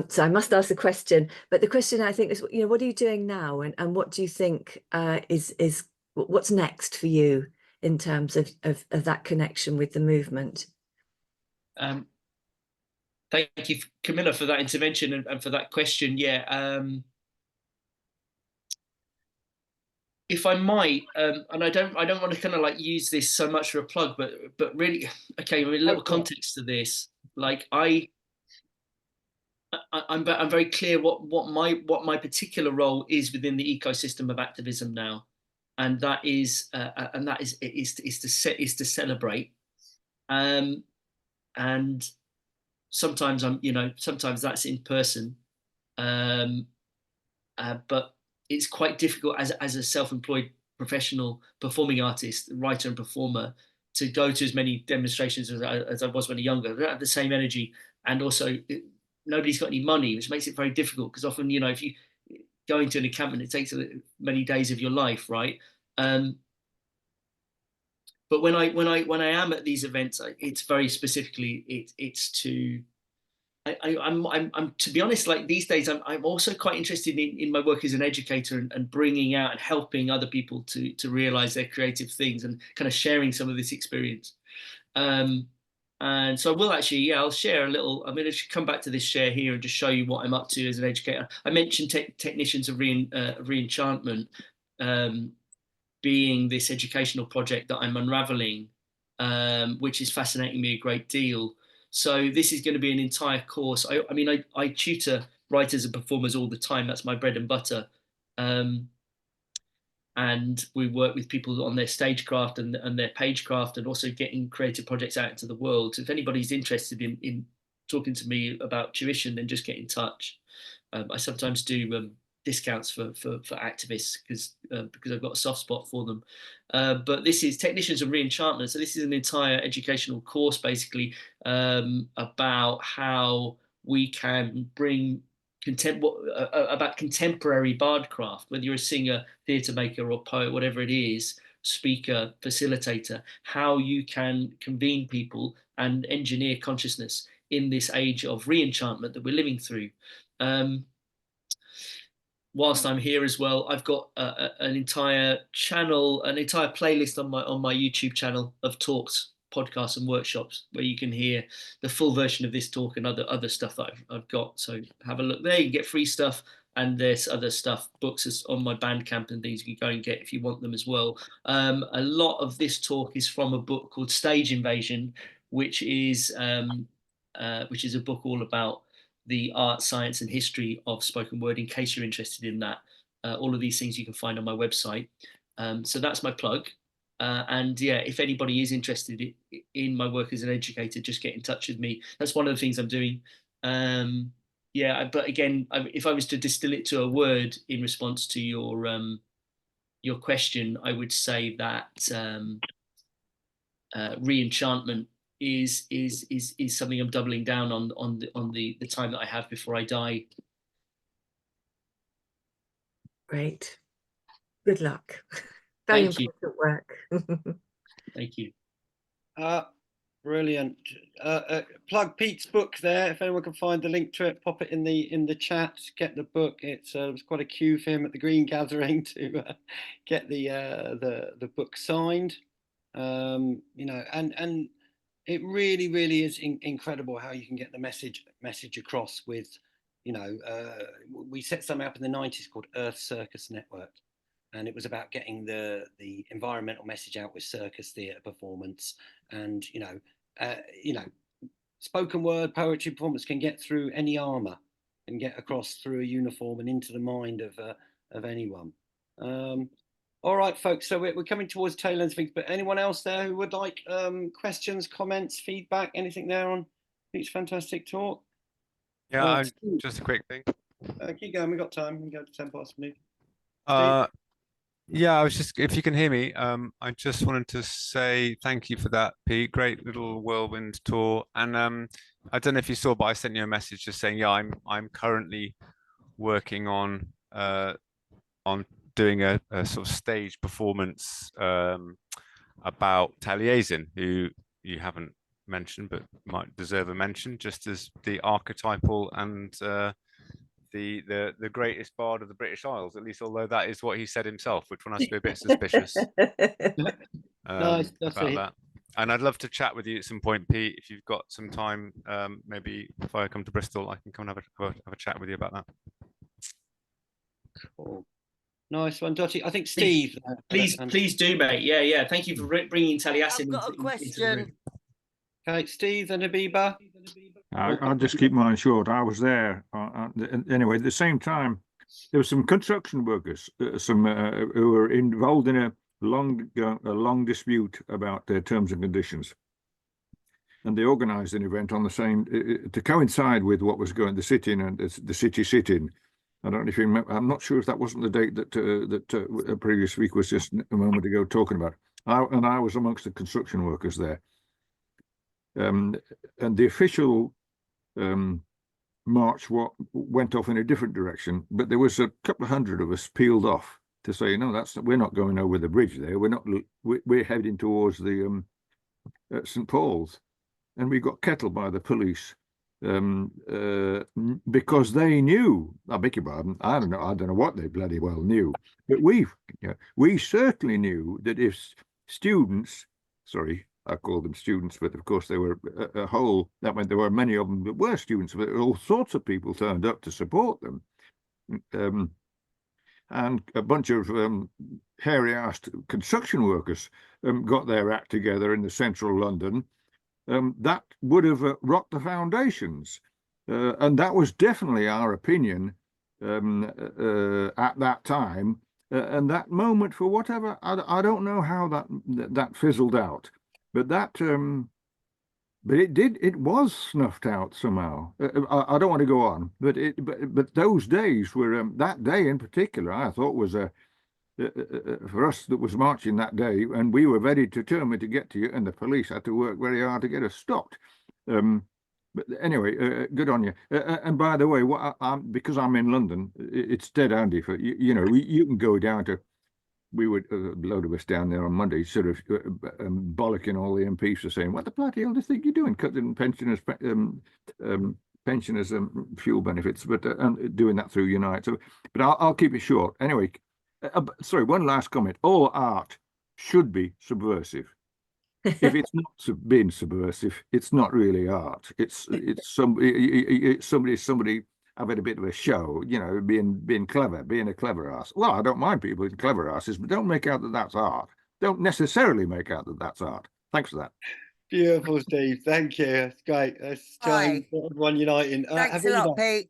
So I must ask the question, but the question I think is, you know, what are you doing now, and what do you think is what's next for you in terms of that connection with the movement? Thank you, Camilla, for that intervention and for that question. Yeah. If I might, and I don't want to kind of like use this so much for a plug, but really, okay, I mean, a little context to this. Like I'm very clear what my particular role is within the ecosystem of activism now, and that is to celebrate, and sometimes sometimes that's in person, but it's quite difficult as a self-employed professional performing artist, writer and performer, to go to as many demonstrations as I was when I was younger. I don't have the same energy, and also nobody's got any money, which makes it very difficult, because often, you know, if you go into an encampment, it takes many days of your life, right? But when I am at these events, it's very specifically it's to I'm to be honest, like these days, I'm also quite interested in my work as an educator and bringing out and helping other people to realize their creative things and kind of sharing some of this experience. And so I will actually, yeah, I'll share a little. I'm going to come back to this share here and just show you what I'm up to as an educator. I mentioned Technicians of Reenchantment being this educational project that I'm unraveling, which is fascinating me a great deal. So this is going to be an entire course. I mean, I tutor writers and performers all the time. That's my bread and butter. And we work with people on their stagecraft and their pagecraft, and also getting creative projects out into the world. So if anybody's interested in talking to me about tuition, then just get in touch. I sometimes do discounts for activists because I've got a soft spot for them. But this is Technicians of Reenchantment. So this is an entire educational course, basically, about how we can bring about contemporary bardcraft, whether you're a singer, theatre maker, or poet, whatever it is, speaker, facilitator, how you can convene people and engineer consciousness in this age of re-enchantment that we're living through. Whilst I'm here as well, I've got an entire channel, an entire playlist on my YouTube channel of talks, podcasts and workshops where you can hear the full version of this talk and other stuff that I've got. So have a look there. You can get free stuff, and there's other stuff, books on my Bandcamp and things you can go and get if you want them as well. A lot of this talk is from a book called Stage Invasion, which is a book all about the art, science and history of spoken word, in case you're interested in that. All of these things you can find on my website. So that's my plug. And yeah, if anybody is interested in my work as an educator, just get in touch with me. That's one of the things I'm doing. Yeah, but again, if I was to distill it to a word in response to your question, I would say that re-enchantment is something I'm doubling down on the time that I have before I die. Great. Good luck. Very Thank you. important work. Thank you. Brilliant. Plug Pete's book there. If anyone can find the link to it, pop it in the chat. Get the book. It was quite a queue for him at the Green Gathering to get the book signed. You know, and it really is incredible how you can get the message across with, you know, we set something up in the 90s called Earth Circus Network. And it was about getting the environmental message out with circus theatre performance, and you know, spoken word poetry performance can get through any armour and get across through a uniform and into the mind of anyone. All right, folks. So we're coming towards tail end of things, but anyone else there who would like questions, comments, feedback, anything there on Pete's fantastic talk? Yeah, just a quick thing. Keep going. We got time. We can go to 10 past minute. Yeah, I was just, if you can hear me, I just wanted to say thank you for that, Pete. Great little whirlwind tour. And I don't know if you saw, but I sent you a message just saying, yeah, I'm currently working on doing a sort of stage performance about Taliesin, who you haven't mentioned but might deserve a mention, just as the archetypal and the greatest bard of the British Isles, at least, although that is what he said himself, which one has to be a bit suspicious Nice, about that. And I'd love to chat with you at some point, Pete, if you've got some time. Maybe if I come to Bristol, I can come and have a chat with you about that. Cool. Nice one, Dottie. I think Steve. Please do, mate. Yeah. Thank you for bringing Taliesin. I've got a question. Okay, Steve and Habiba. I'll just keep mine short. I was there. Anyway, at the same time, there were some construction workers, who were involved in a long dispute about their terms and conditions, and they organised an event on the same to coincide with what was going the sit-in and the city sit-in. I don't know if you remember. I'm not sure if that wasn't the date that a previous week was just a moment ago talking about. I was amongst the construction workers there. And the official march went off in a different direction, but there was a couple of hundred of us peeled off to say, no, we're not going over the bridge there. We're heading towards the St. Paul's, and we got kettled by the police because they knew. I beg your pardon. I don't know what they bloody well knew, but we certainly knew that if students, sorry, I call them students, but of course they were a whole, that meant there were many of them that were students, but all sorts of people turned up to support them. And a bunch of hairy-assed construction workers got their act together in the central London. That would have rocked the foundations. And that was definitely our opinion at that time. And that moment, for whatever, I don't know how that fizzled out. But it was snuffed out somehow. I don't want to go on, but those days were that day in particular. I thought was for us that was marching that day, and we were very determined to get to you, and the police had to work very hard to get us stopped. But anyway, good on you. And by the way, because I'm in London, it's dead handy for you know you can go down to we were, a load of us down there on Monday, sort of bollocking all the MPs for saying, what the bloody hell do you think you're doing? Cutting pensioners' fuel benefits, but doing that through Unite. So, but I'll keep it short. Anyway, sorry, one last comment. All art should be subversive. If it's not being subversive, it's not really art. It's somebody having a bit of a show, you know, being clever, being a clever ass. Well, I don't mind people being clever asses, but don't make out that that's art. Don't necessarily make out that that's art. Thanks for that. Beautiful, Steve. Thank you. That's great. That's time for everyone uniting. Thanks a lot, Pete.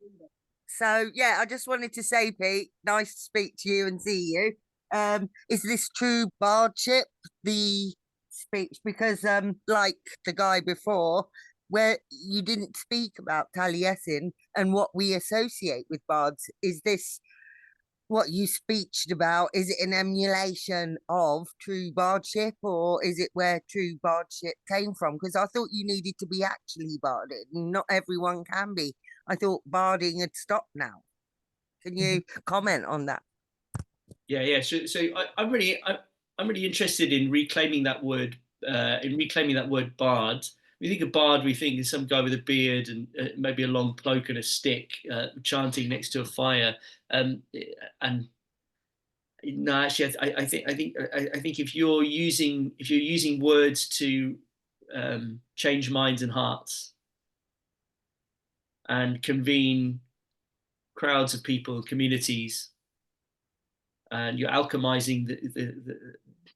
So yeah, I just wanted to say, Pete, nice to speak to you and see you. Is this true bardship, the speech? Because like the guy before, where you didn't speak about Taliesin and what we associate with bards, is this what you speeched about? Is it an emulation of true bardship, or is it where true bardship came from? Because I thought you needed to be actually barded, and not everyone can be. I thought barding had stopped now. Can you comment on that? Yeah. So I'm really interested in reclaiming that word. Bard. We think of bard, we think of some guy with a beard and maybe a long cloak and a stick, chanting next to a fire. And no, actually, I think if you're using words to change minds and hearts and convene crowds of people, communities, and you're alchemizing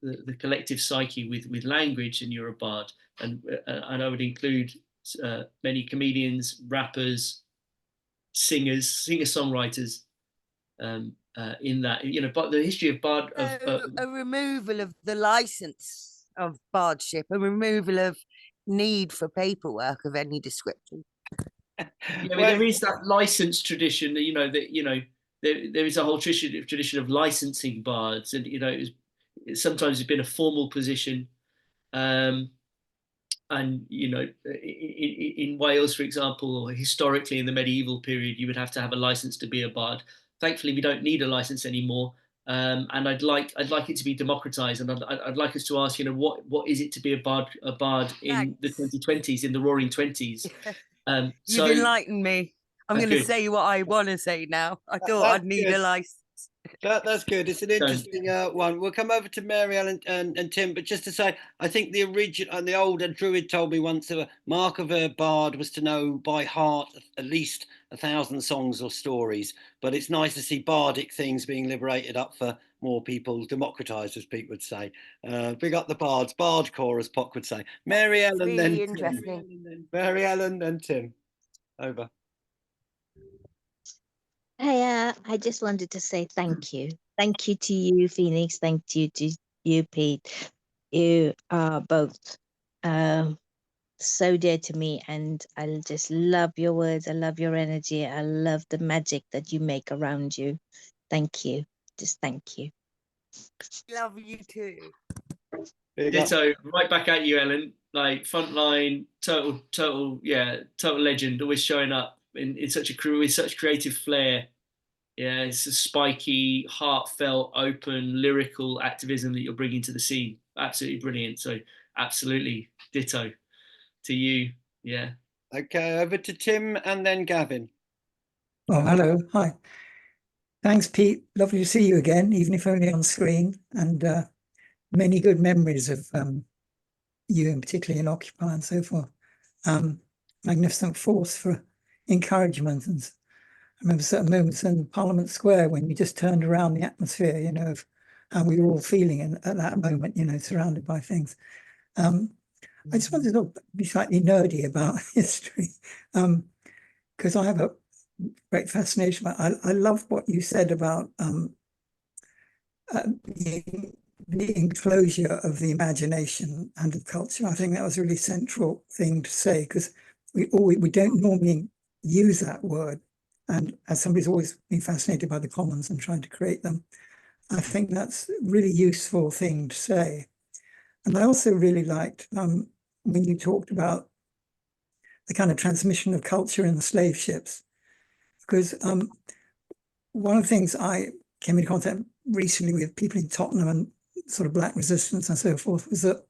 the collective psyche with language, and you're a bard. And I would include many comedians, rappers, singers, singer-songwriters in that. You know, but the history of bard a removal of the license of bardship, a removal of need for paperwork of any description. Yeah, there is that license tradition. You know that there is a whole tradition of licensing bards, and sometimes it's been a formal position. And in Wales, for example, or historically in the medieval period, you would have to have a license to be a bard. Thankfully, we don't need a license anymore, and I'd like it to be democratized. And I'd like us to ask, what is it to be a bard in the 2020s, in the Roaring 20s? You've enlightened me. I'm going to say what I want to say now. I thought I'd need a license. That's good. It's an interesting one. We'll come over to Mary Ellen and Tim, but just to say, I think the original and the older Druid told me once the mark of a bard was to know by heart at least 1,000 songs or stories. But it's nice to see bardic things being liberated up for more people, democratized, as Pete would say. Big up the bards, bardcore, as Pock would say. Mary Ellen, really then interesting. Tim. Mary Ellen and Tim. Over. Hey, I just wanted to say thank you. Thank you to you, Phoenix. Thank you to you, Pete. You are both so dear to me, and I just love your words. I love your energy. I love the magic that you make around you. Thank you. Just thank you. Love you too. Ditto, right back at you, Ellen. Like frontline, total legend. Always showing up in such a crew with such creative flair. Yeah, it's a spiky, heartfelt, open, lyrical activism that you're bringing to the scene. Absolutely brilliant. So absolutely ditto to you. Yeah. Okay, over to Tim and then Gavin. Oh, hello. Hi. Thanks, Pete. Lovely to see you again, even if only on screen. And many good memories of you, and particularly in Occupy and so forth. Magnificent force for encouragement. And I remember certain moments in Parliament Square when you just turned around the atmosphere, of how we were all feeling at that moment, surrounded by things. I just wanted to be slightly nerdy about history, because I have a great fascination. I love what you said about the enclosure of the imagination and of culture. I think that was a really central thing to say, because we don't normally use that word. And as somebody's always been fascinated by the commons and trying to create them, I think that's a really useful thing to say. And I also really liked when you talked about the kind of transmission of culture in the slave ships, because one of the things I came into contact recently with people in Tottenham and sort of black resistance and so forth was that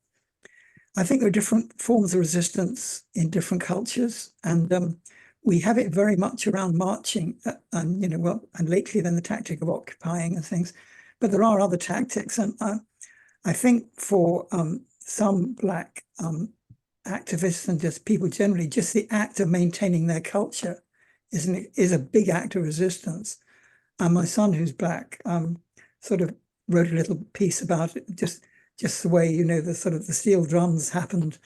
I think there are different forms of resistance in different cultures, and we have it very much around marching, and and lately then the tactic of occupying and things. But there are other tactics, and I think for some black activists and just people generally, just the act of maintaining their culture is a big act of resistance. And my son, who's black, sort of wrote a little piece about it, just the way, the sort of the steel drums happened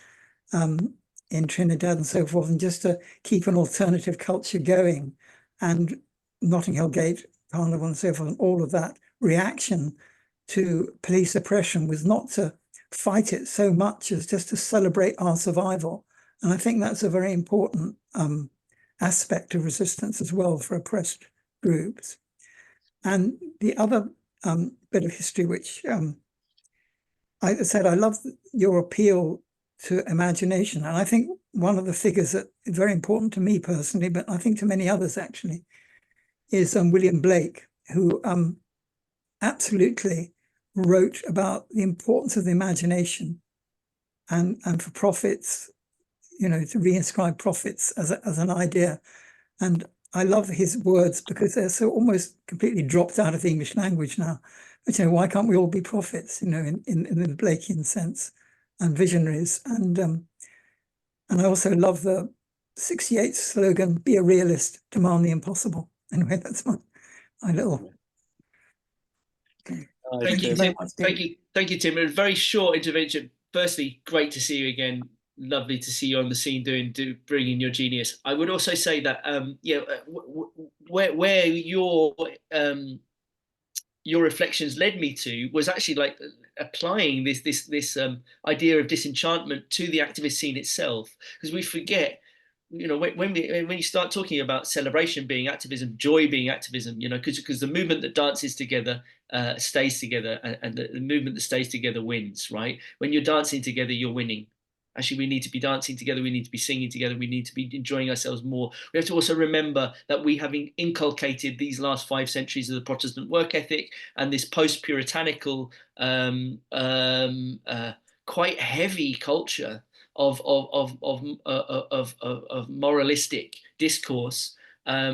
in Trinidad and so forth, and just to keep an alternative culture going, and Notting Hill Gate Carnival and so forth, and all of that reaction to police oppression was not to fight it so much as just to celebrate our survival. And I think that's a very important aspect of resistance as well for oppressed groups. And the other bit of history, which I said, I love your appeal to imagination. And I think one of the figures that is very important to me personally, but I think to many others actually, is William Blake, who absolutely wrote about the importance of the imagination and for profits, to reinscribe profits as an idea. And I love his words because they're so almost completely dropped out of the English language now. But why can't we all be prophets? In the Blakean sense, and visionaries. And I also love the 68 slogan: "Be a realist, demand the impossible." Anyway, that's my little. Okay. Thank you, very Tim. much, Thank you, Tim. A very short intervention. Firstly, great to see you again. Lovely to see you on the scene bringing your genius. I would also say that where your reflections led me to was actually like applying this idea of disenchantment to the activist scene itself, because we forget, when you start talking about celebration being activism, joy being activism, because the movement that dances together stays together, and the movement that stays together wins, right? When you're dancing together, you're winning. Actually, we need to be dancing together. We need to be singing together. We need to be enjoying ourselves more. We have to also remember that we have inculcated these last 5 centuries of the Protestant work ethic and this post-puritanical, quite heavy culture of moralistic discourse,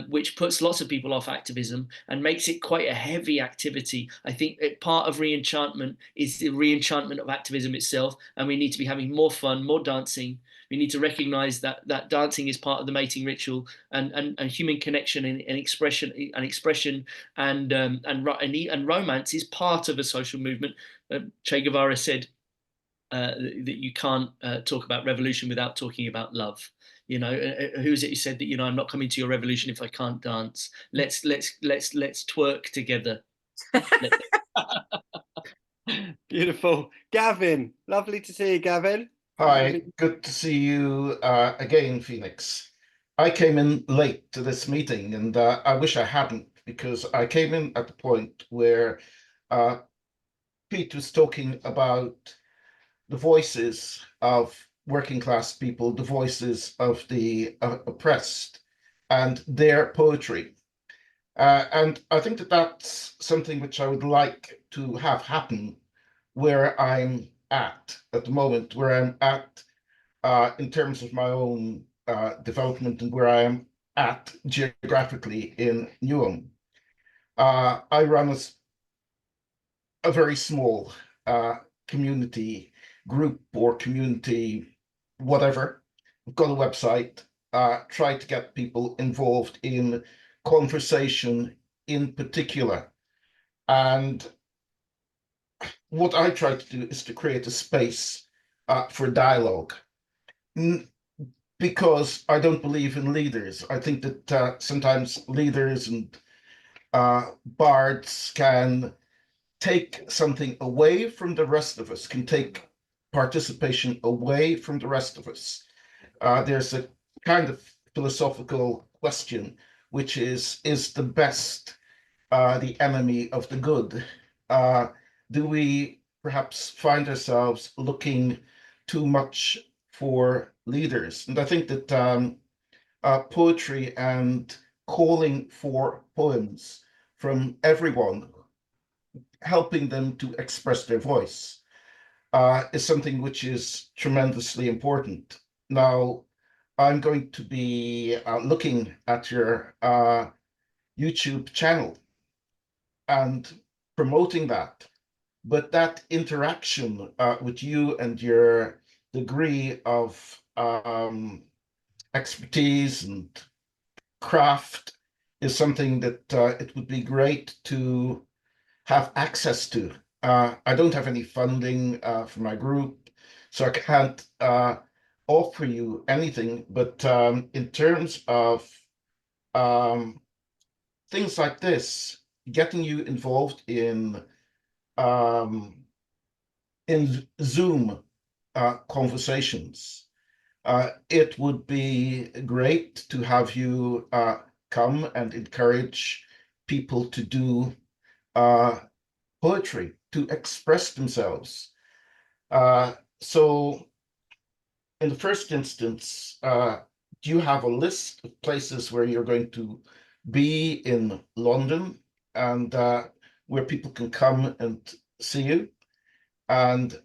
which puts lots of people off activism and makes it quite a heavy activity. I think part of re-enchantment is the re-enchantment of activism itself, and we need to be having more fun, more dancing. We need to recognize that dancing is part of the mating ritual, and human connection and expression and romance is part of a social movement. Che Guevara said that you can't talk about revolution without talking about love. Who's it who said that, I'm not coming to your revolution if I can't dance. Let's twerk together. Beautiful. Gavin, lovely to see you, Gavin. Hi, good to see you again, Phoenix. I came in late to this meeting, and I wish I hadn't, because I came in at the point where Pete was talking about the voices of working class people, the voices of the oppressed, and their poetry. And I think that that's something which I would like to have happen where I'm at the moment, where I'm at in terms of my own development, and where I am at geographically in Newham. I run a very small community group or community whatever. We've got a website, try to get people involved in conversation in particular. And what I try to do is to create a space for dialogue, because I don't believe in leaders. I think that sometimes leaders and bards can take something away from the rest of us, can take participation away from the rest of us. There's a kind of philosophical question, which is the best the enemy of the good? Do we perhaps find ourselves looking too much for leaders? And I think that poetry and calling for poems from everyone helping them to express their voice is something which is tremendously important. Now, I'm going to be looking at your YouTube channel and promoting that. But that interaction with you and your degree of expertise and craft is something that it would be great to have access to. I don't have any funding for my group, so I can't offer you anything. But in terms of things like this, getting you involved in Zoom conversations, it would be great to have you come and encourage people to do poetry, to express themselves. So in the first instance, do you have a list of places where you're going to be in London and where people can come and see you? And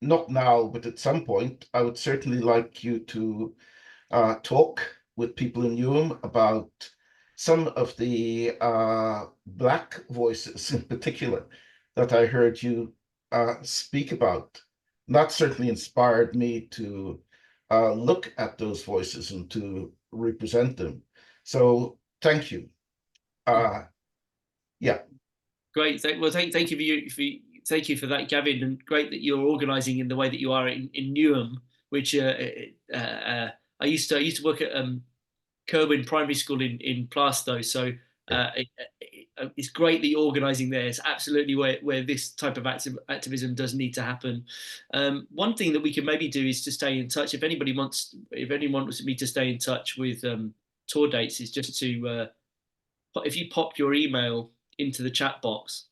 not now, but at some point, I would certainly like you to talk with people in Newham about some of the Black voices in particular that I heard you speak about. That certainly inspired me to look at those voices and to represent them. So thank you. Yeah. Great. Well, thank you thank you for that, Gavin, and great that you're organising in the way that you are in Newham, which I used to work at Kerwin Primary School in Plaistow, so it's great that you're organising there. It's absolutely where this type of activism does need to happen. One thing that we can maybe do is to stay in touch. If anyone wants me to stay in touch with tour dates, is just to if you pop your email into the chat box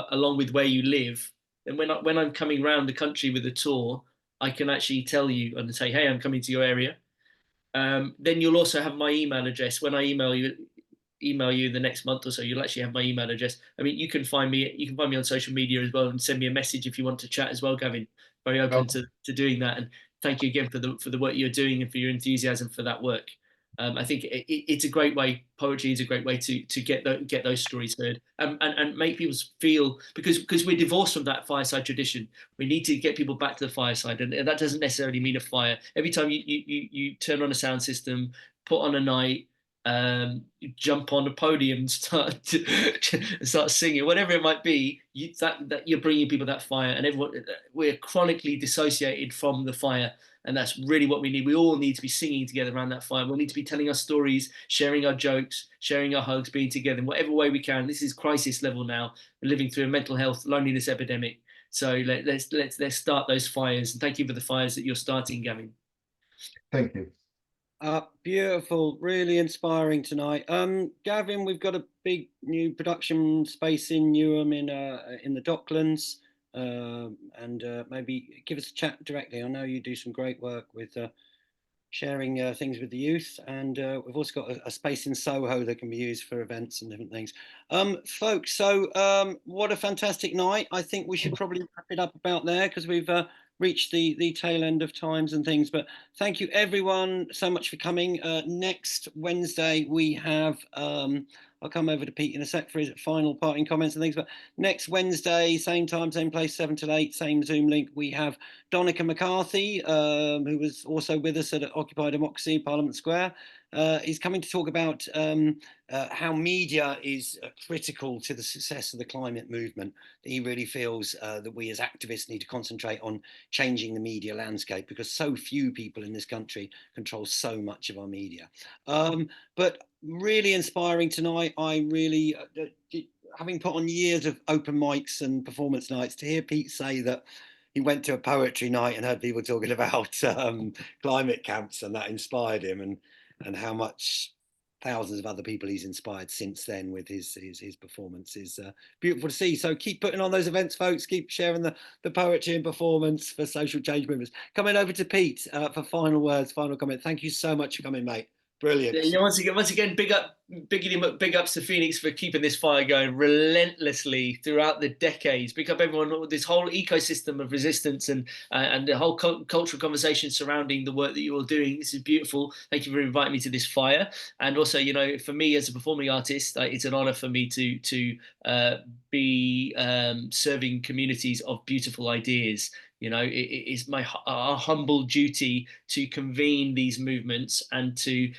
along with where you live, then when I'm coming around the country with a tour, I can actually tell you and say, hey, I'm coming to your area. Then you'll also have my email address. When I email you the next month or so, you'll actually have my email address. I mean, you can find me on social media as well and send me a message if you want to chat as well, Gavin. Very open to doing that. And thank you again for the work you're doing and for your enthusiasm for that work. I think it's a great way. Poetry is a great way to get those stories heard and make people feel, because we're divorced from that fireside tradition. We need to get people back to the fireside, and that doesn't necessarily mean a fire. Every time you turn on a sound system, put on a night, you jump on a podium and start singing, whatever it might be, that you're bringing people that fire, and everyone, we're chronically dissociated from the fire. And that's really what we need. We all need to be singing together around that fire. We'll need to be telling our stories, sharing our jokes, sharing our hugs, being together in whatever way we can. This is crisis level now. We're living through a mental health loneliness epidemic. So let's start those fires. And thank you for the fires that you're starting, Gavin. Thank you. Beautiful, really inspiring tonight. Gavin, we've got a big new production space in Newham in the Docklands. And maybe give us a chat directly. I know you do some great work with sharing things with the youth, and we've also got a space in Soho that can be used for events and different things. Folks, so what a fantastic night. I think we should probably wrap it up about there, because we've reached the tail end of times and things. But thank you everyone so much for coming. Next Wednesday we have I'll come over to Pete in a sec for his final parting comments and things. But next Wednesday, same time, same place, 7 till 8, same Zoom link, we have Donica McCarthy, who was also with us at Occupy Democracy, Parliament Square. He's coming to talk about how media is critical to the success of the climate movement. He really feels that we as activists need to concentrate on changing the media landscape, because so few people in this country control so much of our media. But really inspiring tonight. I really, having put on years of open mics and performance nights, to hear Pete say that he went to a poetry night and heard people talking about climate camps, and that inspired him, and how much thousands of other people he's inspired since then with his performance is beautiful to see. So keep putting on those events, folks. Keep sharing the poetry and performance for social change movements. Coming over to Pete for final words, final comment. Thank you so much for coming, mate. Brilliant. Yeah, once again, big ups to Phoenix for keeping this fire going relentlessly throughout the decades. Big up everyone, this whole ecosystem of resistance and the whole cultural conversation surrounding the work that you're all doing. This is beautiful. Thank you for inviting me to this fire. And also, you know, for me as a performing artist, it's an honor for me to be serving communities of beautiful ideas. You know, it is our humble duty to convene these movements and to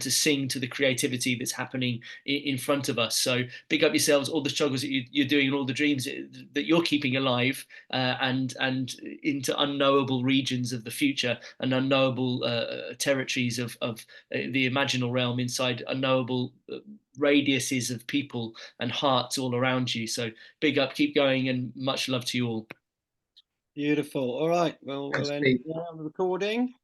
sing to the creativity that's happening in front of us. So big up yourselves, all the struggles that you're doing, and all the dreams that you're keeping alive, and into unknowable regions of the future and unknowable territories of the imaginal realm, inside unknowable radiuses of people and hearts all around you. So big up, keep going, and much love to you all. Beautiful. All right. Well, Thanks, we'll end Pete. the recording.